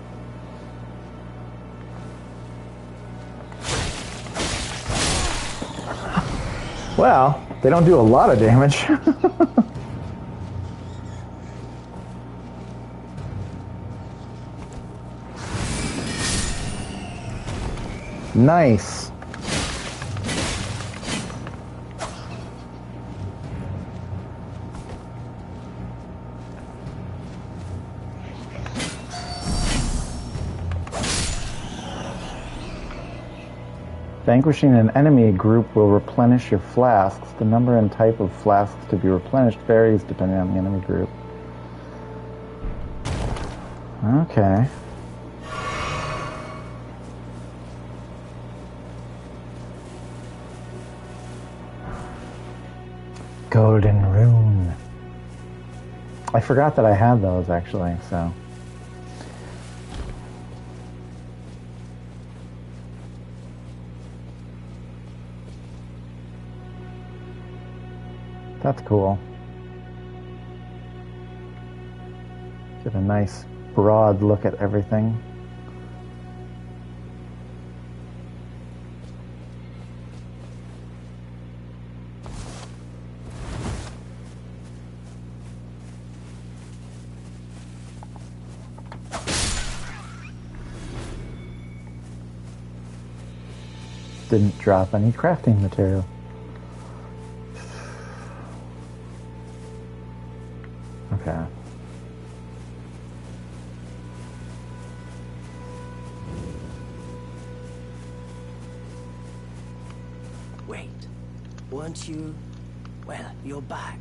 well, they don't do a lot of damage. Nice. Vanquishing an enemy group will replenish your flasks. The number and type of flasks to be replenished varies depending on the enemy group. Okay. Golden Rune. I forgot that I had those actually, so. That's cool. Get a nice broad look at everything. Didn't drop any crafting material. Okay. Wait, weren't you... Well, you're back.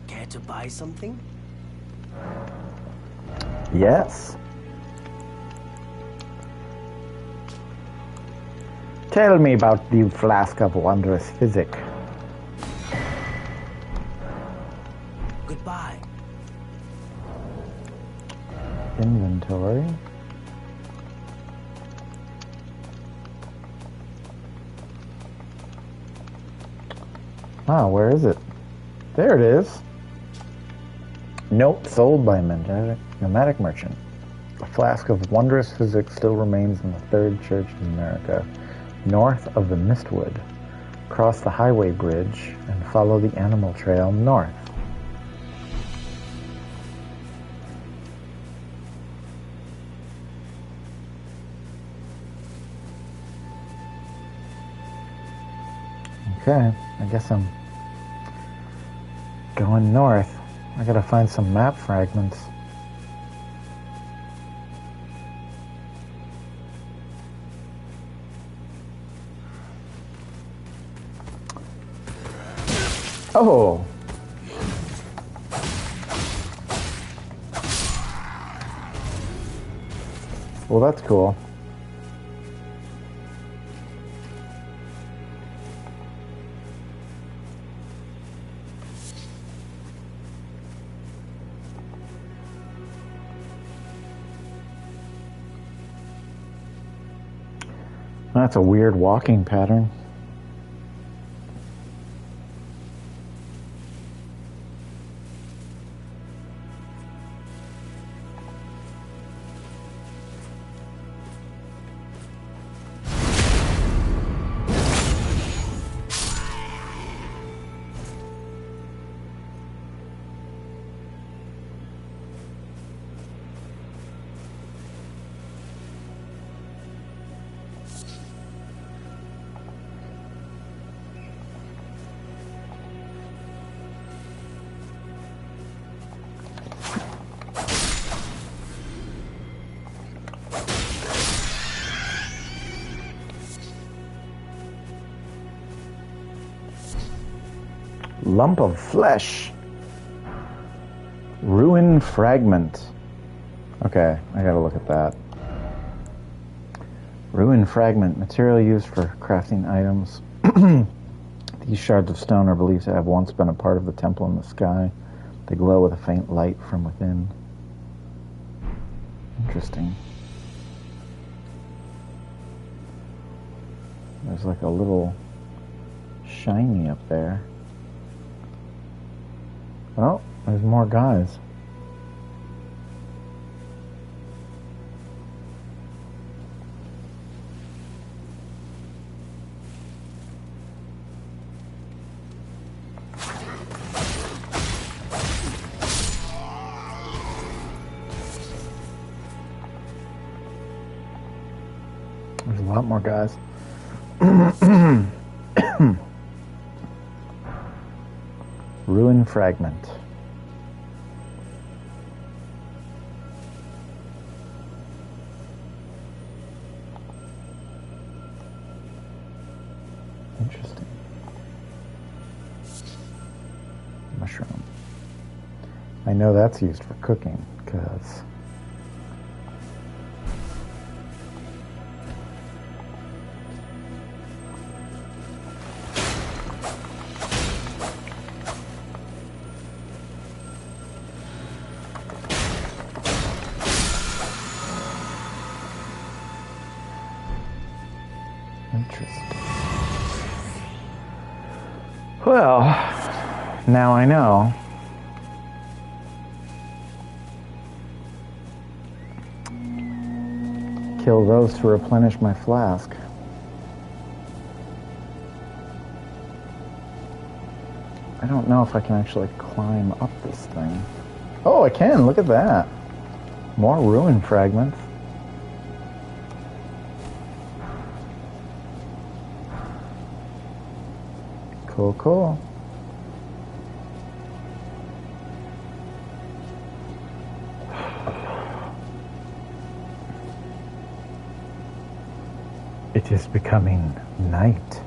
Care to buy something? Yes. Tell me about the flask of wondrous physic. Goodbye. Inventory. Ah, where is it? There it is. Note sold by nomadic merchant. A flask of wondrous physic still remains in the Third Church of America, north of the Mistwood. Cross the highway bridge and follow the animal trail north. Okay, I guess I'm going north. I gotta find some map fragments. Oh! Well, that's cool. That's a weird walking pattern. Lump of flesh. Ruin fragment. Okay, I gotta look at that. Ruin fragment. Material used for crafting items. These shards of stone are believed to have once been a part of the temple in the sky. They glow with a faint light from within. Interesting. There's like a little shiny up there. Oh, there's more guys. There's a lot more guys. Ruin fragment. Interesting. Mushroom. I know that's used for cooking, because... Interesting. Well, now I know. Kill those to replenish my flask. I don't know if I can actually climb up this thing. Oh, I can! Look at that! More ruin fragments. Cool, cool. It is becoming night.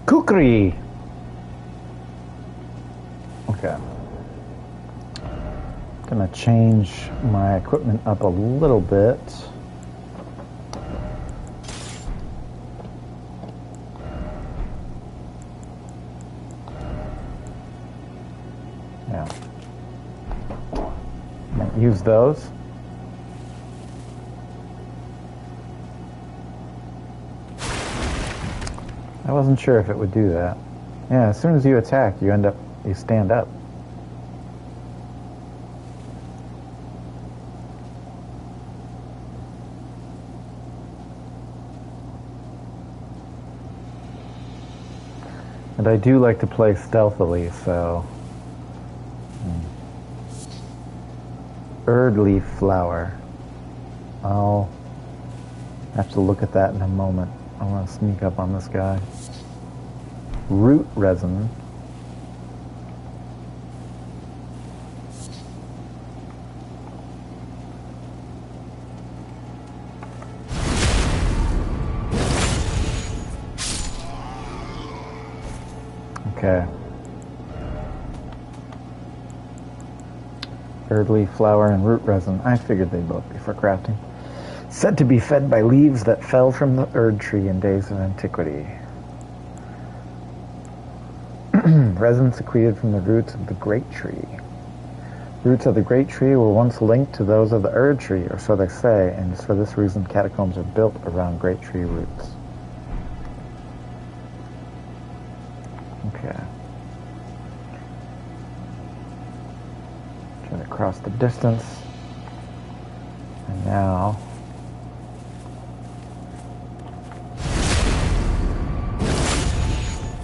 Kukri! Okay. Gonna change my equipment up a little bit. Yeah. Might use those. I wasn't sure if it would do that. Yeah, as soon as you attack, you stand up. And I do like to play stealthily, so... Erdleaf flower. I'll have to look at that in a moment. I want to sneak up on this guy. Root resin. Okay. Erdleaf flower and root resin. I figured they'd both be for crafting. Said to be fed by leaves that fell from the Erd tree in days of antiquity. Resin secreted from the roots of the great tree. Roots of the great tree were once linked to those of the Erd tree, or so they say, and it's for this reason catacombs are built around great tree roots. Okay. Try to cross the distance. And now...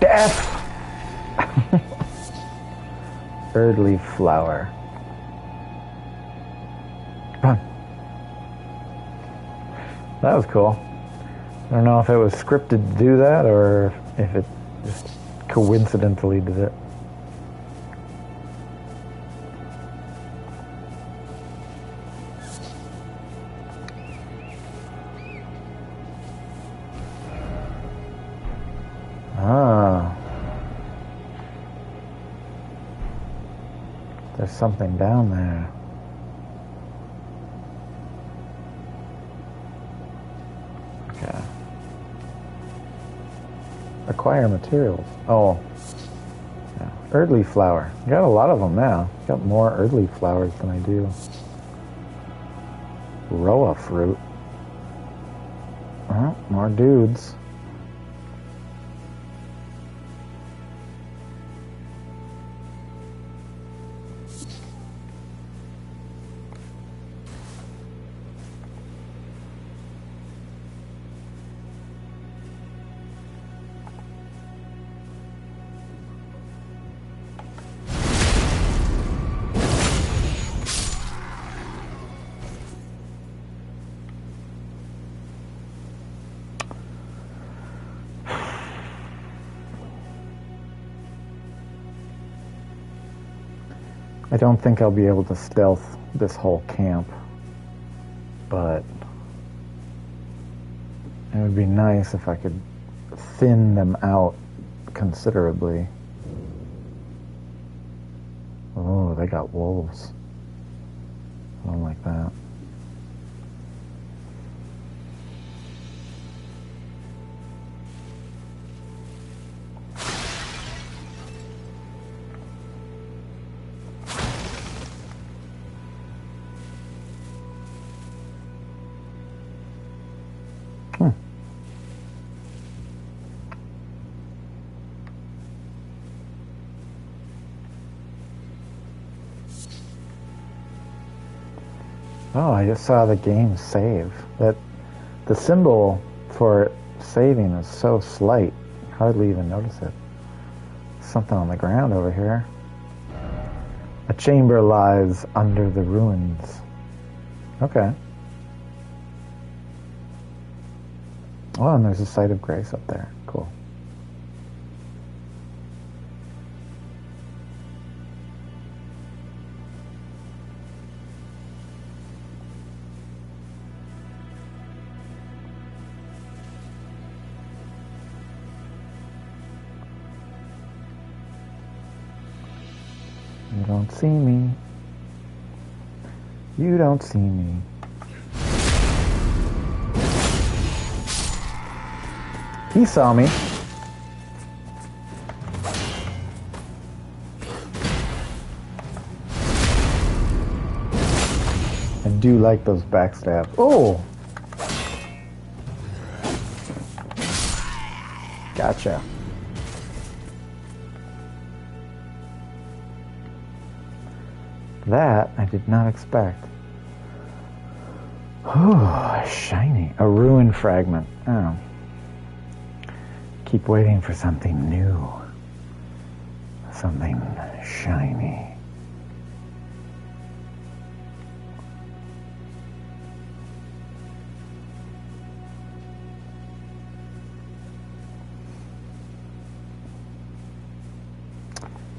Death! Erdleaf flower. Run. That was cool. I don't know if it was scripted to do that or if it just coincidentally did it. Ah. There's something down there. Okay. Acquire materials. Oh. Yeah. Erdleaf flower. Got a lot of them now. Got more Erdleaf flowers than I do. Roa fruit. Oh, more dudes. I don't think I'll be able to stealth this whole camp, but it would be nice if I could thin them out considerably. Oh, they got wolves. I don't like that. Oh, I just saw the game save. That the symbol for saving is so slight, you hardly even notice it. Something on the ground over here. A chamber lies under the ruins. Okay. Oh, and there's a site of grace up there. Cool. You don't see me. You don't see me. He saw me. I do like those backstabs. Oh! Gotcha. That I did not expect. Oh, shiny. A ruin fragment. Oh. Keep waiting for something new. Something shiny.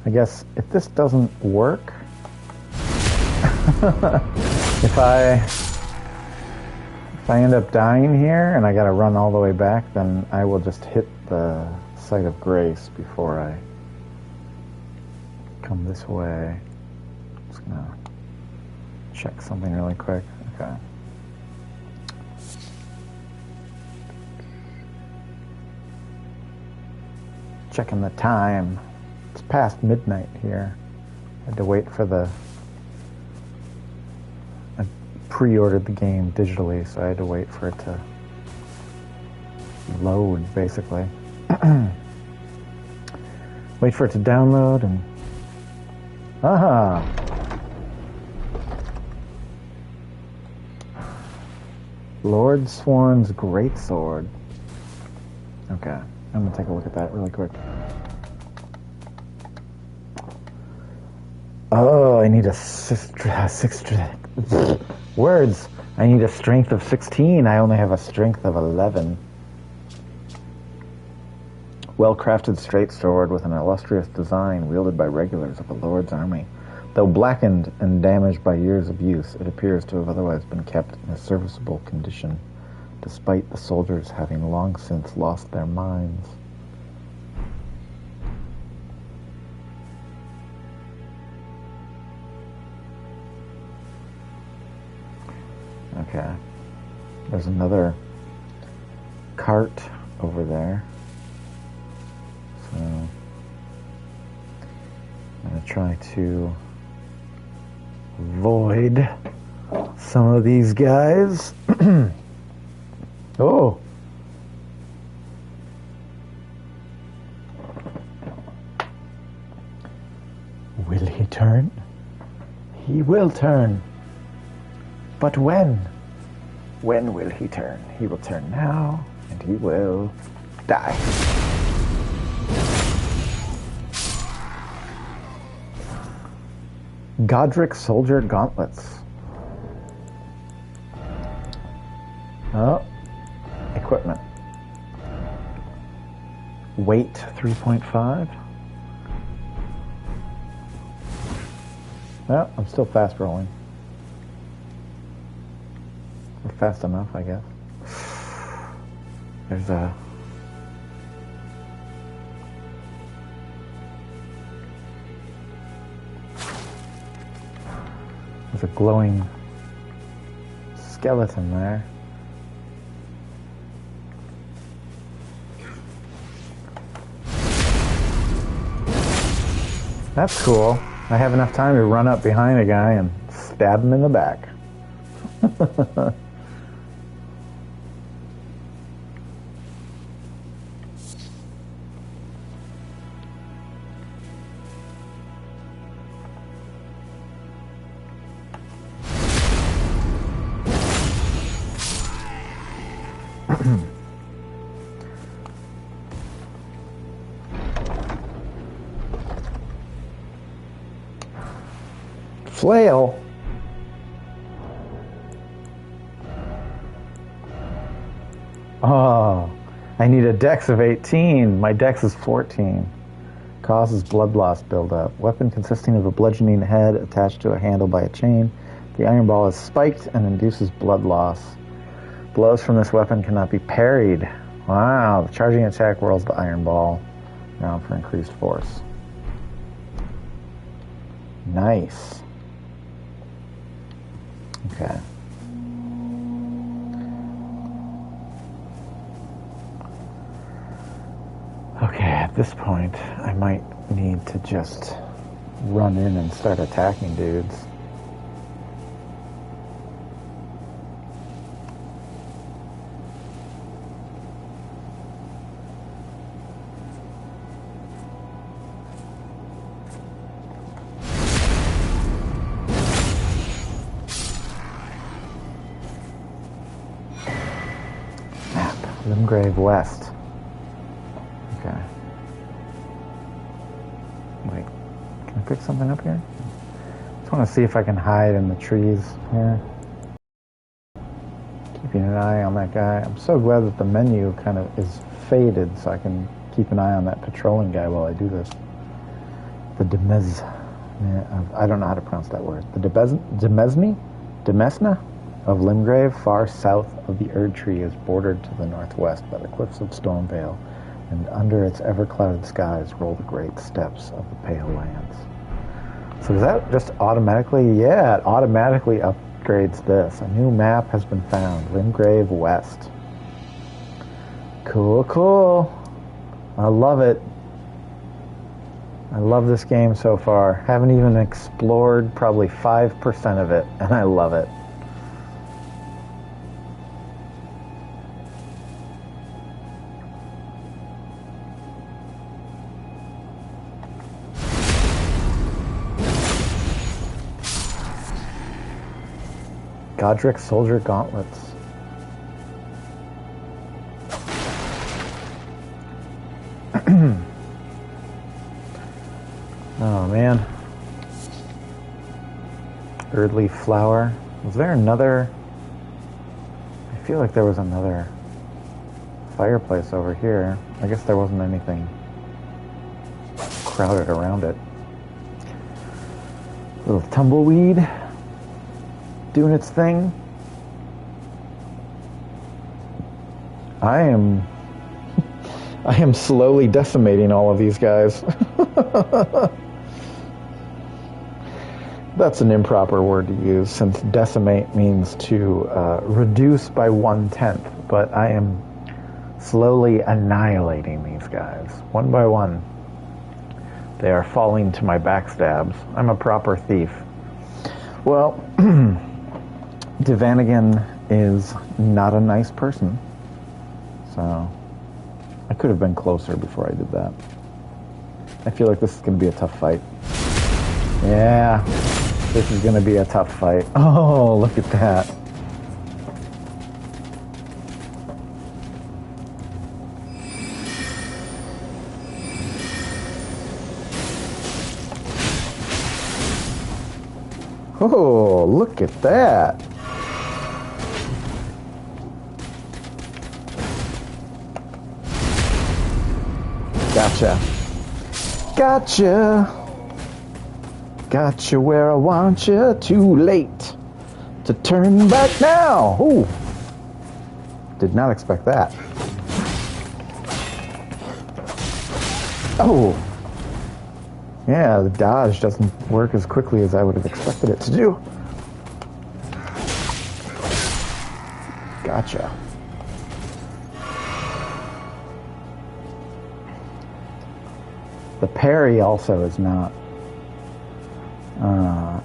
I guess if this doesn't work, if I end up dying here and I gotta run all the way back, then I will just hit the site of grace before I come this way. Just gonna check something really quick. Okay. Checking the time. It's past midnight here. I had to wait for the... I pre-ordered the game digitally, so I had to wait for it to load, basically. Wait for it to download and... Aha! Lord Sworn's Greatsword. Okay, I'm gonna take a look at that really quick. Oh, I need a words. I need a strength of 16. I only have a strength of 11. Well-crafted straight sword with an illustrious design wielded by regulars of the Lord's army. Though blackened and damaged by years of use, it appears to have otherwise been kept in a serviceable condition, despite the soldiers having long since lost their minds. Okay. There's another cart over there. So I'm going to try to avoid some of these guys. Oh. Will he turn? He will turn. But when? When will he turn? He will turn now, and he will die. Godric Soldier Gauntlets. Oh, equipment. Weight 3.5. Well, I'm still fast rolling. Or fast enough, I guess. There's a... There's a glowing skeleton there. That's cool. I have enough time to run up behind a guy and stab him in the back. Flail. Oh, I need a dex of 18. My dex is 14. Causes blood loss buildup. Weapon consisting of a bludgeoning head attached to a handle by a chain. The iron ball is spiked and induces blood loss. Blows from this weapon cannot be parried. Wow, the charging attack whirls the iron ball around for increased force. Nice. Okay. Okay, at this point, I might need to just run in and start attacking dudes. Limgrave West. Okay. Wait, can I pick something up here? Just want to see if I can hide in the trees here. Keeping an eye on that guy. I'm so glad that the menu kind of is faded so I can keep an eye on that patrolling guy while I do this. The I don't know how to pronounce that word. The Demesna of Limgrave, far south of the Erd Tree, is bordered to the northwest by the cliffs of Stormvale, and under its ever-clouded skies roll the great steppes of the Pale Lands. So does that just automatically... Yeah, it automatically upgrades this. A new map has been found. Limgrave West. Cool, cool. I love it. I love this game so far. Haven't even explored probably 5% of it, and I love it. Godric Soldier Gauntlets. Oh man. Erdleaf Flower. Was there another? I feel like there was another fireplace over here. I guess there wasn't anything crowded around it. Little tumbleweed doing its thing. I am slowly decimating all of these guys. That's an improper word to use, since decimate means to reduce by 1/10, but I am slowly annihilating these guys, one by one. They are falling to my backstabs. I'm a proper thief. Well, Devanigan is not a nice person, so I could have been closer before I did that. I feel like this is going to be a tough fight. Yeah, this is going to be a tough fight. Oh, look at that. Oh, look at that. Gotcha. Gotcha. Got you where I want you, too late to turn back now. Ooh. Did not expect that. Oh. Yeah, the dodge doesn't work as quickly as I would have expected it to do. Gotcha. The parry also is not,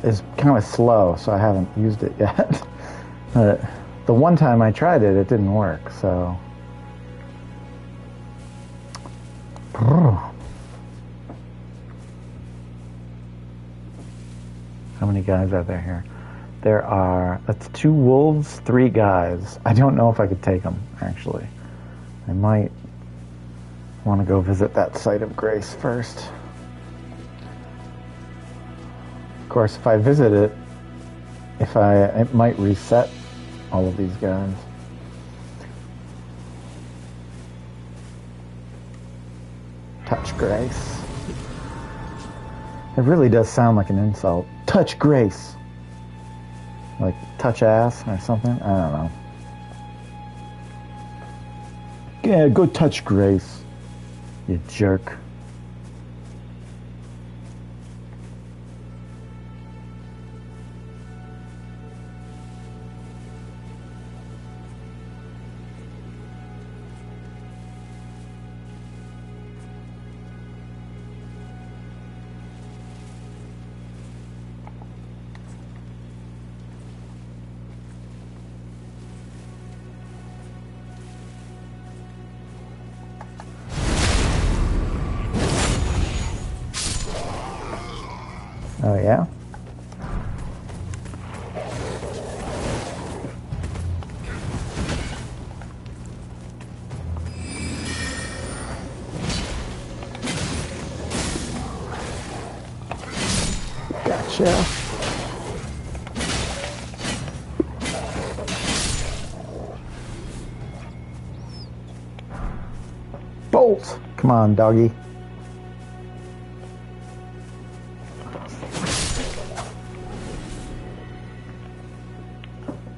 is kind of slow, so I haven't used it yet. The one time I tried it, it didn't work, so. How many guys are there here? There are, that's 2 wolves, 3 guys. I don't know if I could take them, actually. I might want to go visit that site of grace first. Of course, if I visit it, it might reset all of these guys. Touch grace. It really does sound like an insult. Touch grace. Like touch ass or something? I don't know. Yeah, go touch grace, you jerk. Oh, yeah? Gotcha. Bolt! Come on, doggy.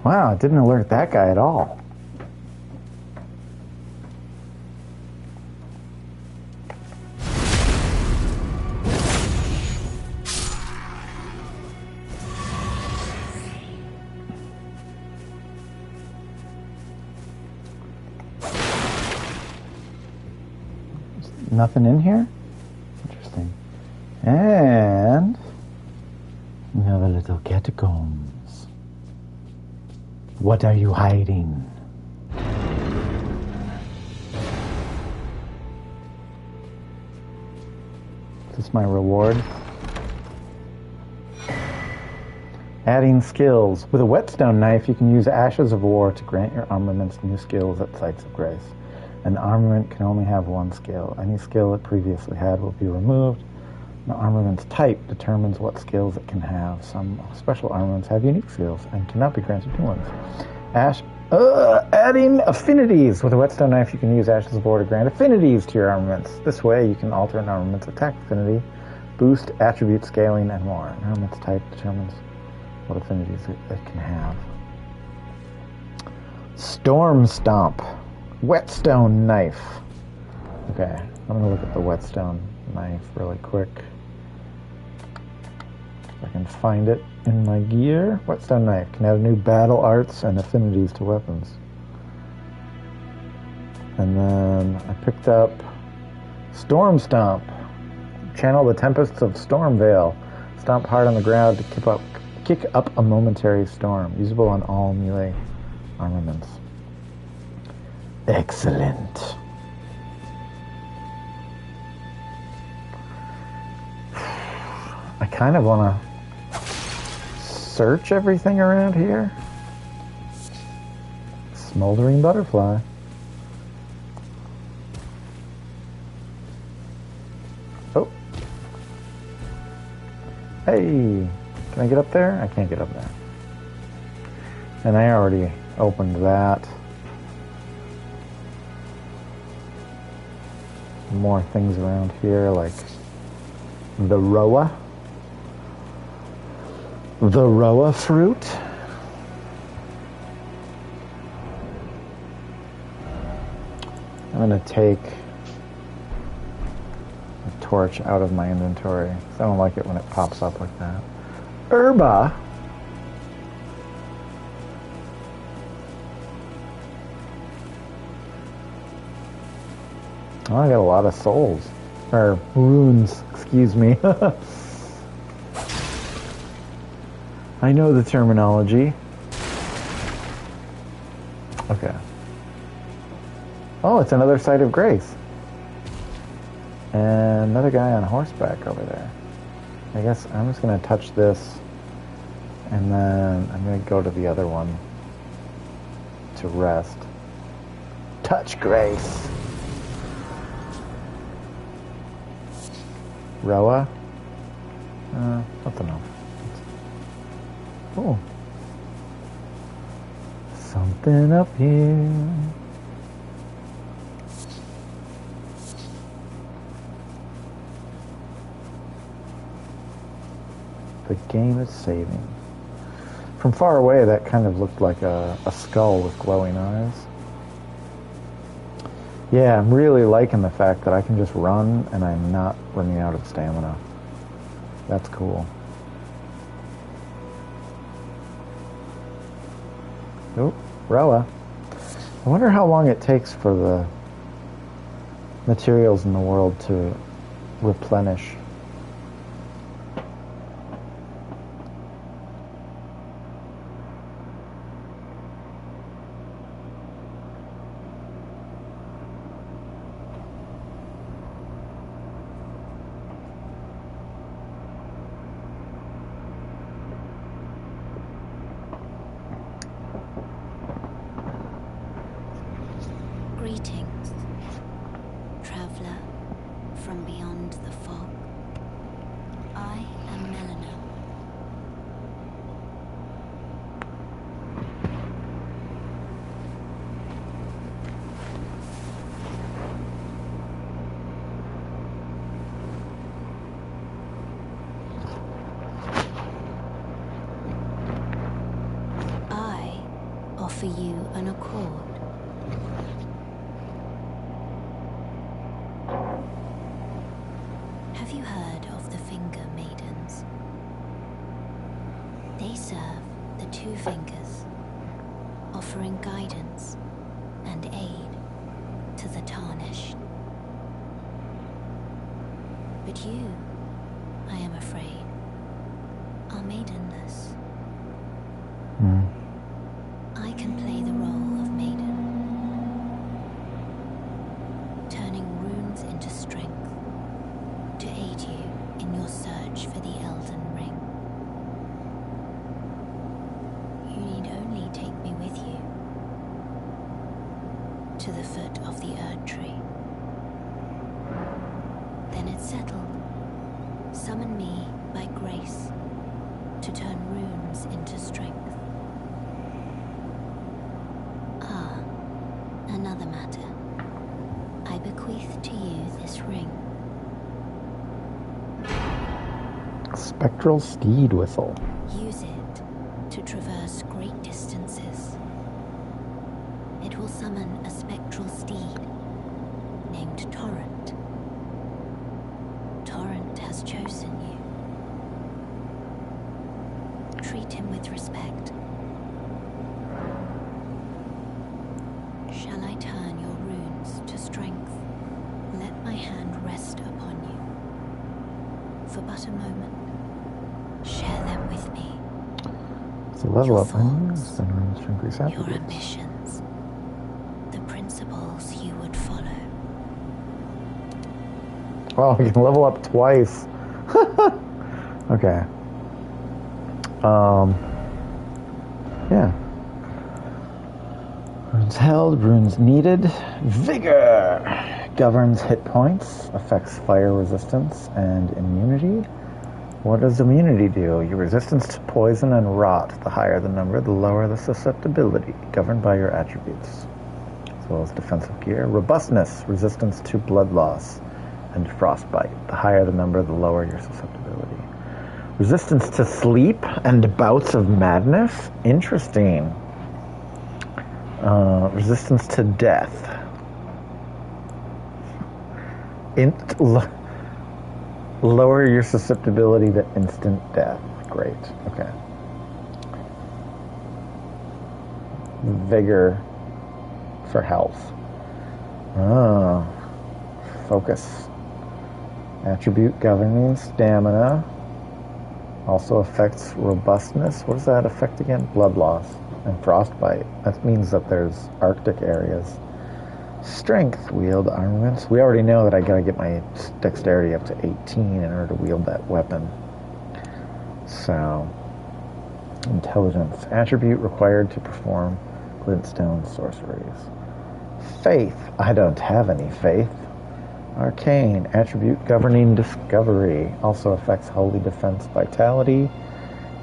Wow, it didn't alert that guy at all. Nothing in here? Interesting. And we have a little catacombs. What are you hiding? Is this my reward? Adding skills. With a whetstone knife, you can use Ashes of War to grant your armaments new skills at sites of grace. An armament can only have 1 skill. Any skill it previously had will be removed. The armament's type determines what skills it can have. Some special armaments have unique skills and cannot be granted new ones. Adding affinities. With a whetstone knife, you can use Ashes of War to grant affinities to your armaments. This way, you can alter an armament's attack affinity, boost attribute scaling, and more. An armament's type determines what affinities it can have. Storm Stomp. Whetstone knife. Okay, I'm gonna look at the whetstone knife really quick. If I can find it in my gear. Whetstone knife can add new battle arts and affinities to weapons. And then I picked up Storm Stomp. Channel the tempests of Stormvale. Stomp hard on the ground to kick up a momentary storm. Usable on all melee armaments. Excellent. I kind of want to search everything around here. Smoldering butterfly. Oh. Hey, can I get up there? I can't get up there. And I already opened that. More things around here, like the Roa. The Roa fruit. I'm going to take the torch out of my inventory. I don't like it when it pops up like that. Herba. Oh, I got a lot of souls. Or runes, excuse me. I know the terminology. Okay. Oh, it's another site of grace. And another guy on horseback over there. I guess I'm just going to touch this. And then I'm going to go to the other one to rest. Touch grace. Roa? Nothing else. Oh. Something up here. The game is saving. From far away, that kind of looked like a skull with glowing eyes. Yeah, I'm really liking the fact that I can just run and I'm not running out of stamina. That's cool. Oh, Roa. I wonder how long it takes for the materials in the world to replenish. Greetings, traveler from beyond the fog. I am Melina. I offer you an accord. Have you heard of the Finger Maidens? They serve the two fingers, offering guidance and aid to the tarnished. But you, I am afraid, are maidenless. I can play the role of maiden, turning runes into strength to aid you in your search for the Elden Ring. You need only take me with you to the foot of the Erd Tree. Then it's settled. Summon me by grace to turn runes into strength. Ah, another matter. I bequeath to you this ring. Spectral steed whistle. Use it to traverse great distances. It will summon a spectral steed named Torrent. Torrent has chosen you. Treat him with respect. Shall I turn your runes to strength? Let my hand rest upon you. For but a moment. Share them with me. So level Your up runes, thoughts, then runes to increase your attributes. ambitions, the principles you would follow. Oh, I can level up twice. Okay. Yeah. Runes held, runes needed. Vigor governs hit points, affects fire resistance and immunity. What does immunity do? Your resistance to poison and rot. The higher the number, the lower the susceptibility, governed by your attributes, as well as defensive gear. Robustness, resistance to blood loss and frostbite. The higher the number, the lower your susceptibility. Resistance to sleep and bouts of madness? Interesting. Resistance to death. Lower your susceptibility to instant death. Great. Okay. Vigor for health. Focus. Attribute governing stamina. Also affects robustness. What does that affect again? Blood loss and frostbite. That means that there's Arctic areas. Strength. Wield armaments. We already know that I gotta get my dexterity up to 18 in order to wield that weapon. So, intelligence. Attribute required to perform glintstone sorceries. Faith. I don't have any faith. Arcane. Attribute governing discovery. Also affects holy defense vitality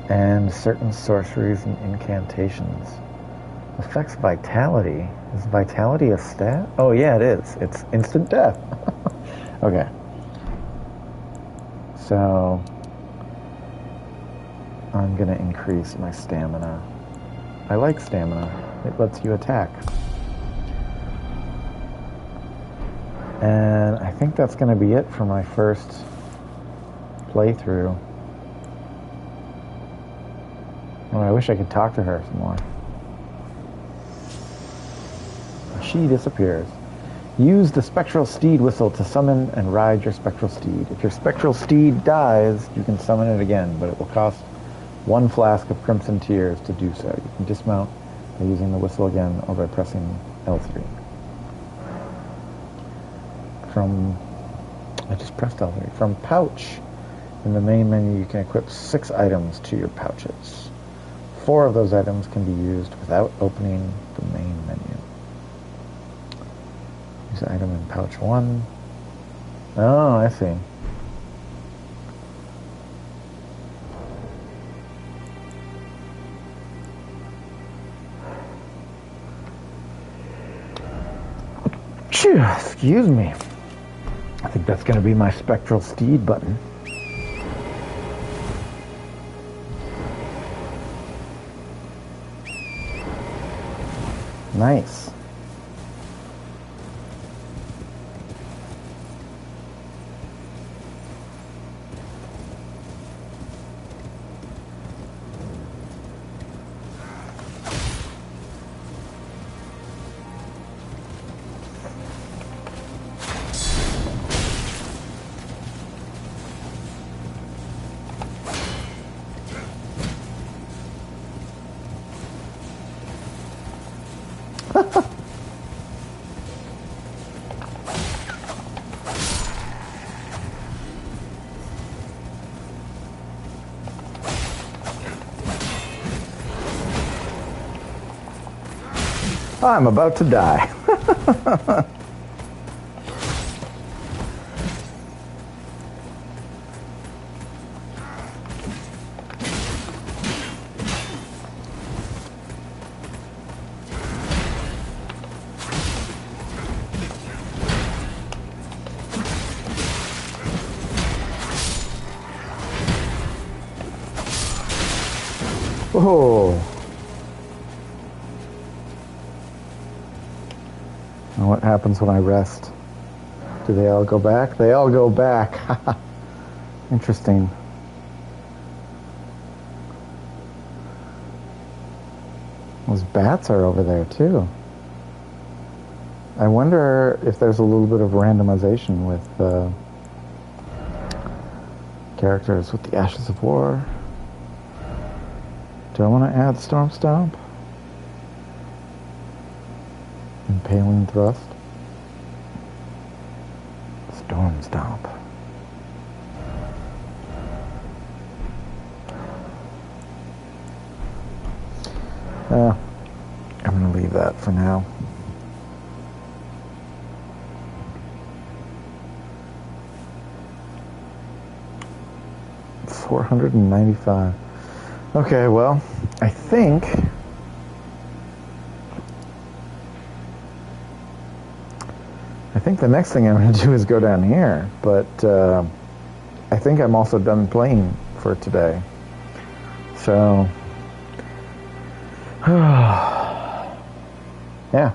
and certain sorceries and incantations. Affects vitality. Is vitality a stat? Oh yeah, it is. It's instant death. Okay. So I'm gonna increase my stamina. I like stamina. It lets you attack. And I think that's gonna be it for my first playthrough. Oh, I wish I could talk to her some more. She disappears. Use the spectral steed whistle to summon and ride your spectral steed. If your spectral steed dies, you can summon it again, but it will cost 1 flask of crimson tears to do so. You can dismount by using the whistle again or by pressing L3. I just pressed L3. From pouch, in the main menu you can equip 6 items to your pouches. 4 of those items can be used without opening the main menu. Use the item in pouch 1. Oh, I see. Phew, excuse me. I think that's going to be my spectral steed button. Nice. I'm about to die. Oh. And what happens when I rest? Do they all go back? They all go back. Interesting. Those bats are over there too. I wonder if there's a little bit of randomization with characters with the Ashes of War. Do I want to add Storm Stomp? Impaling Thrust. Storm Stomp. I'm going to leave that for now. $495. Okay, well, I think the next thing I'm going to do is go down here, but I think I'm also done playing for today. So, yeah.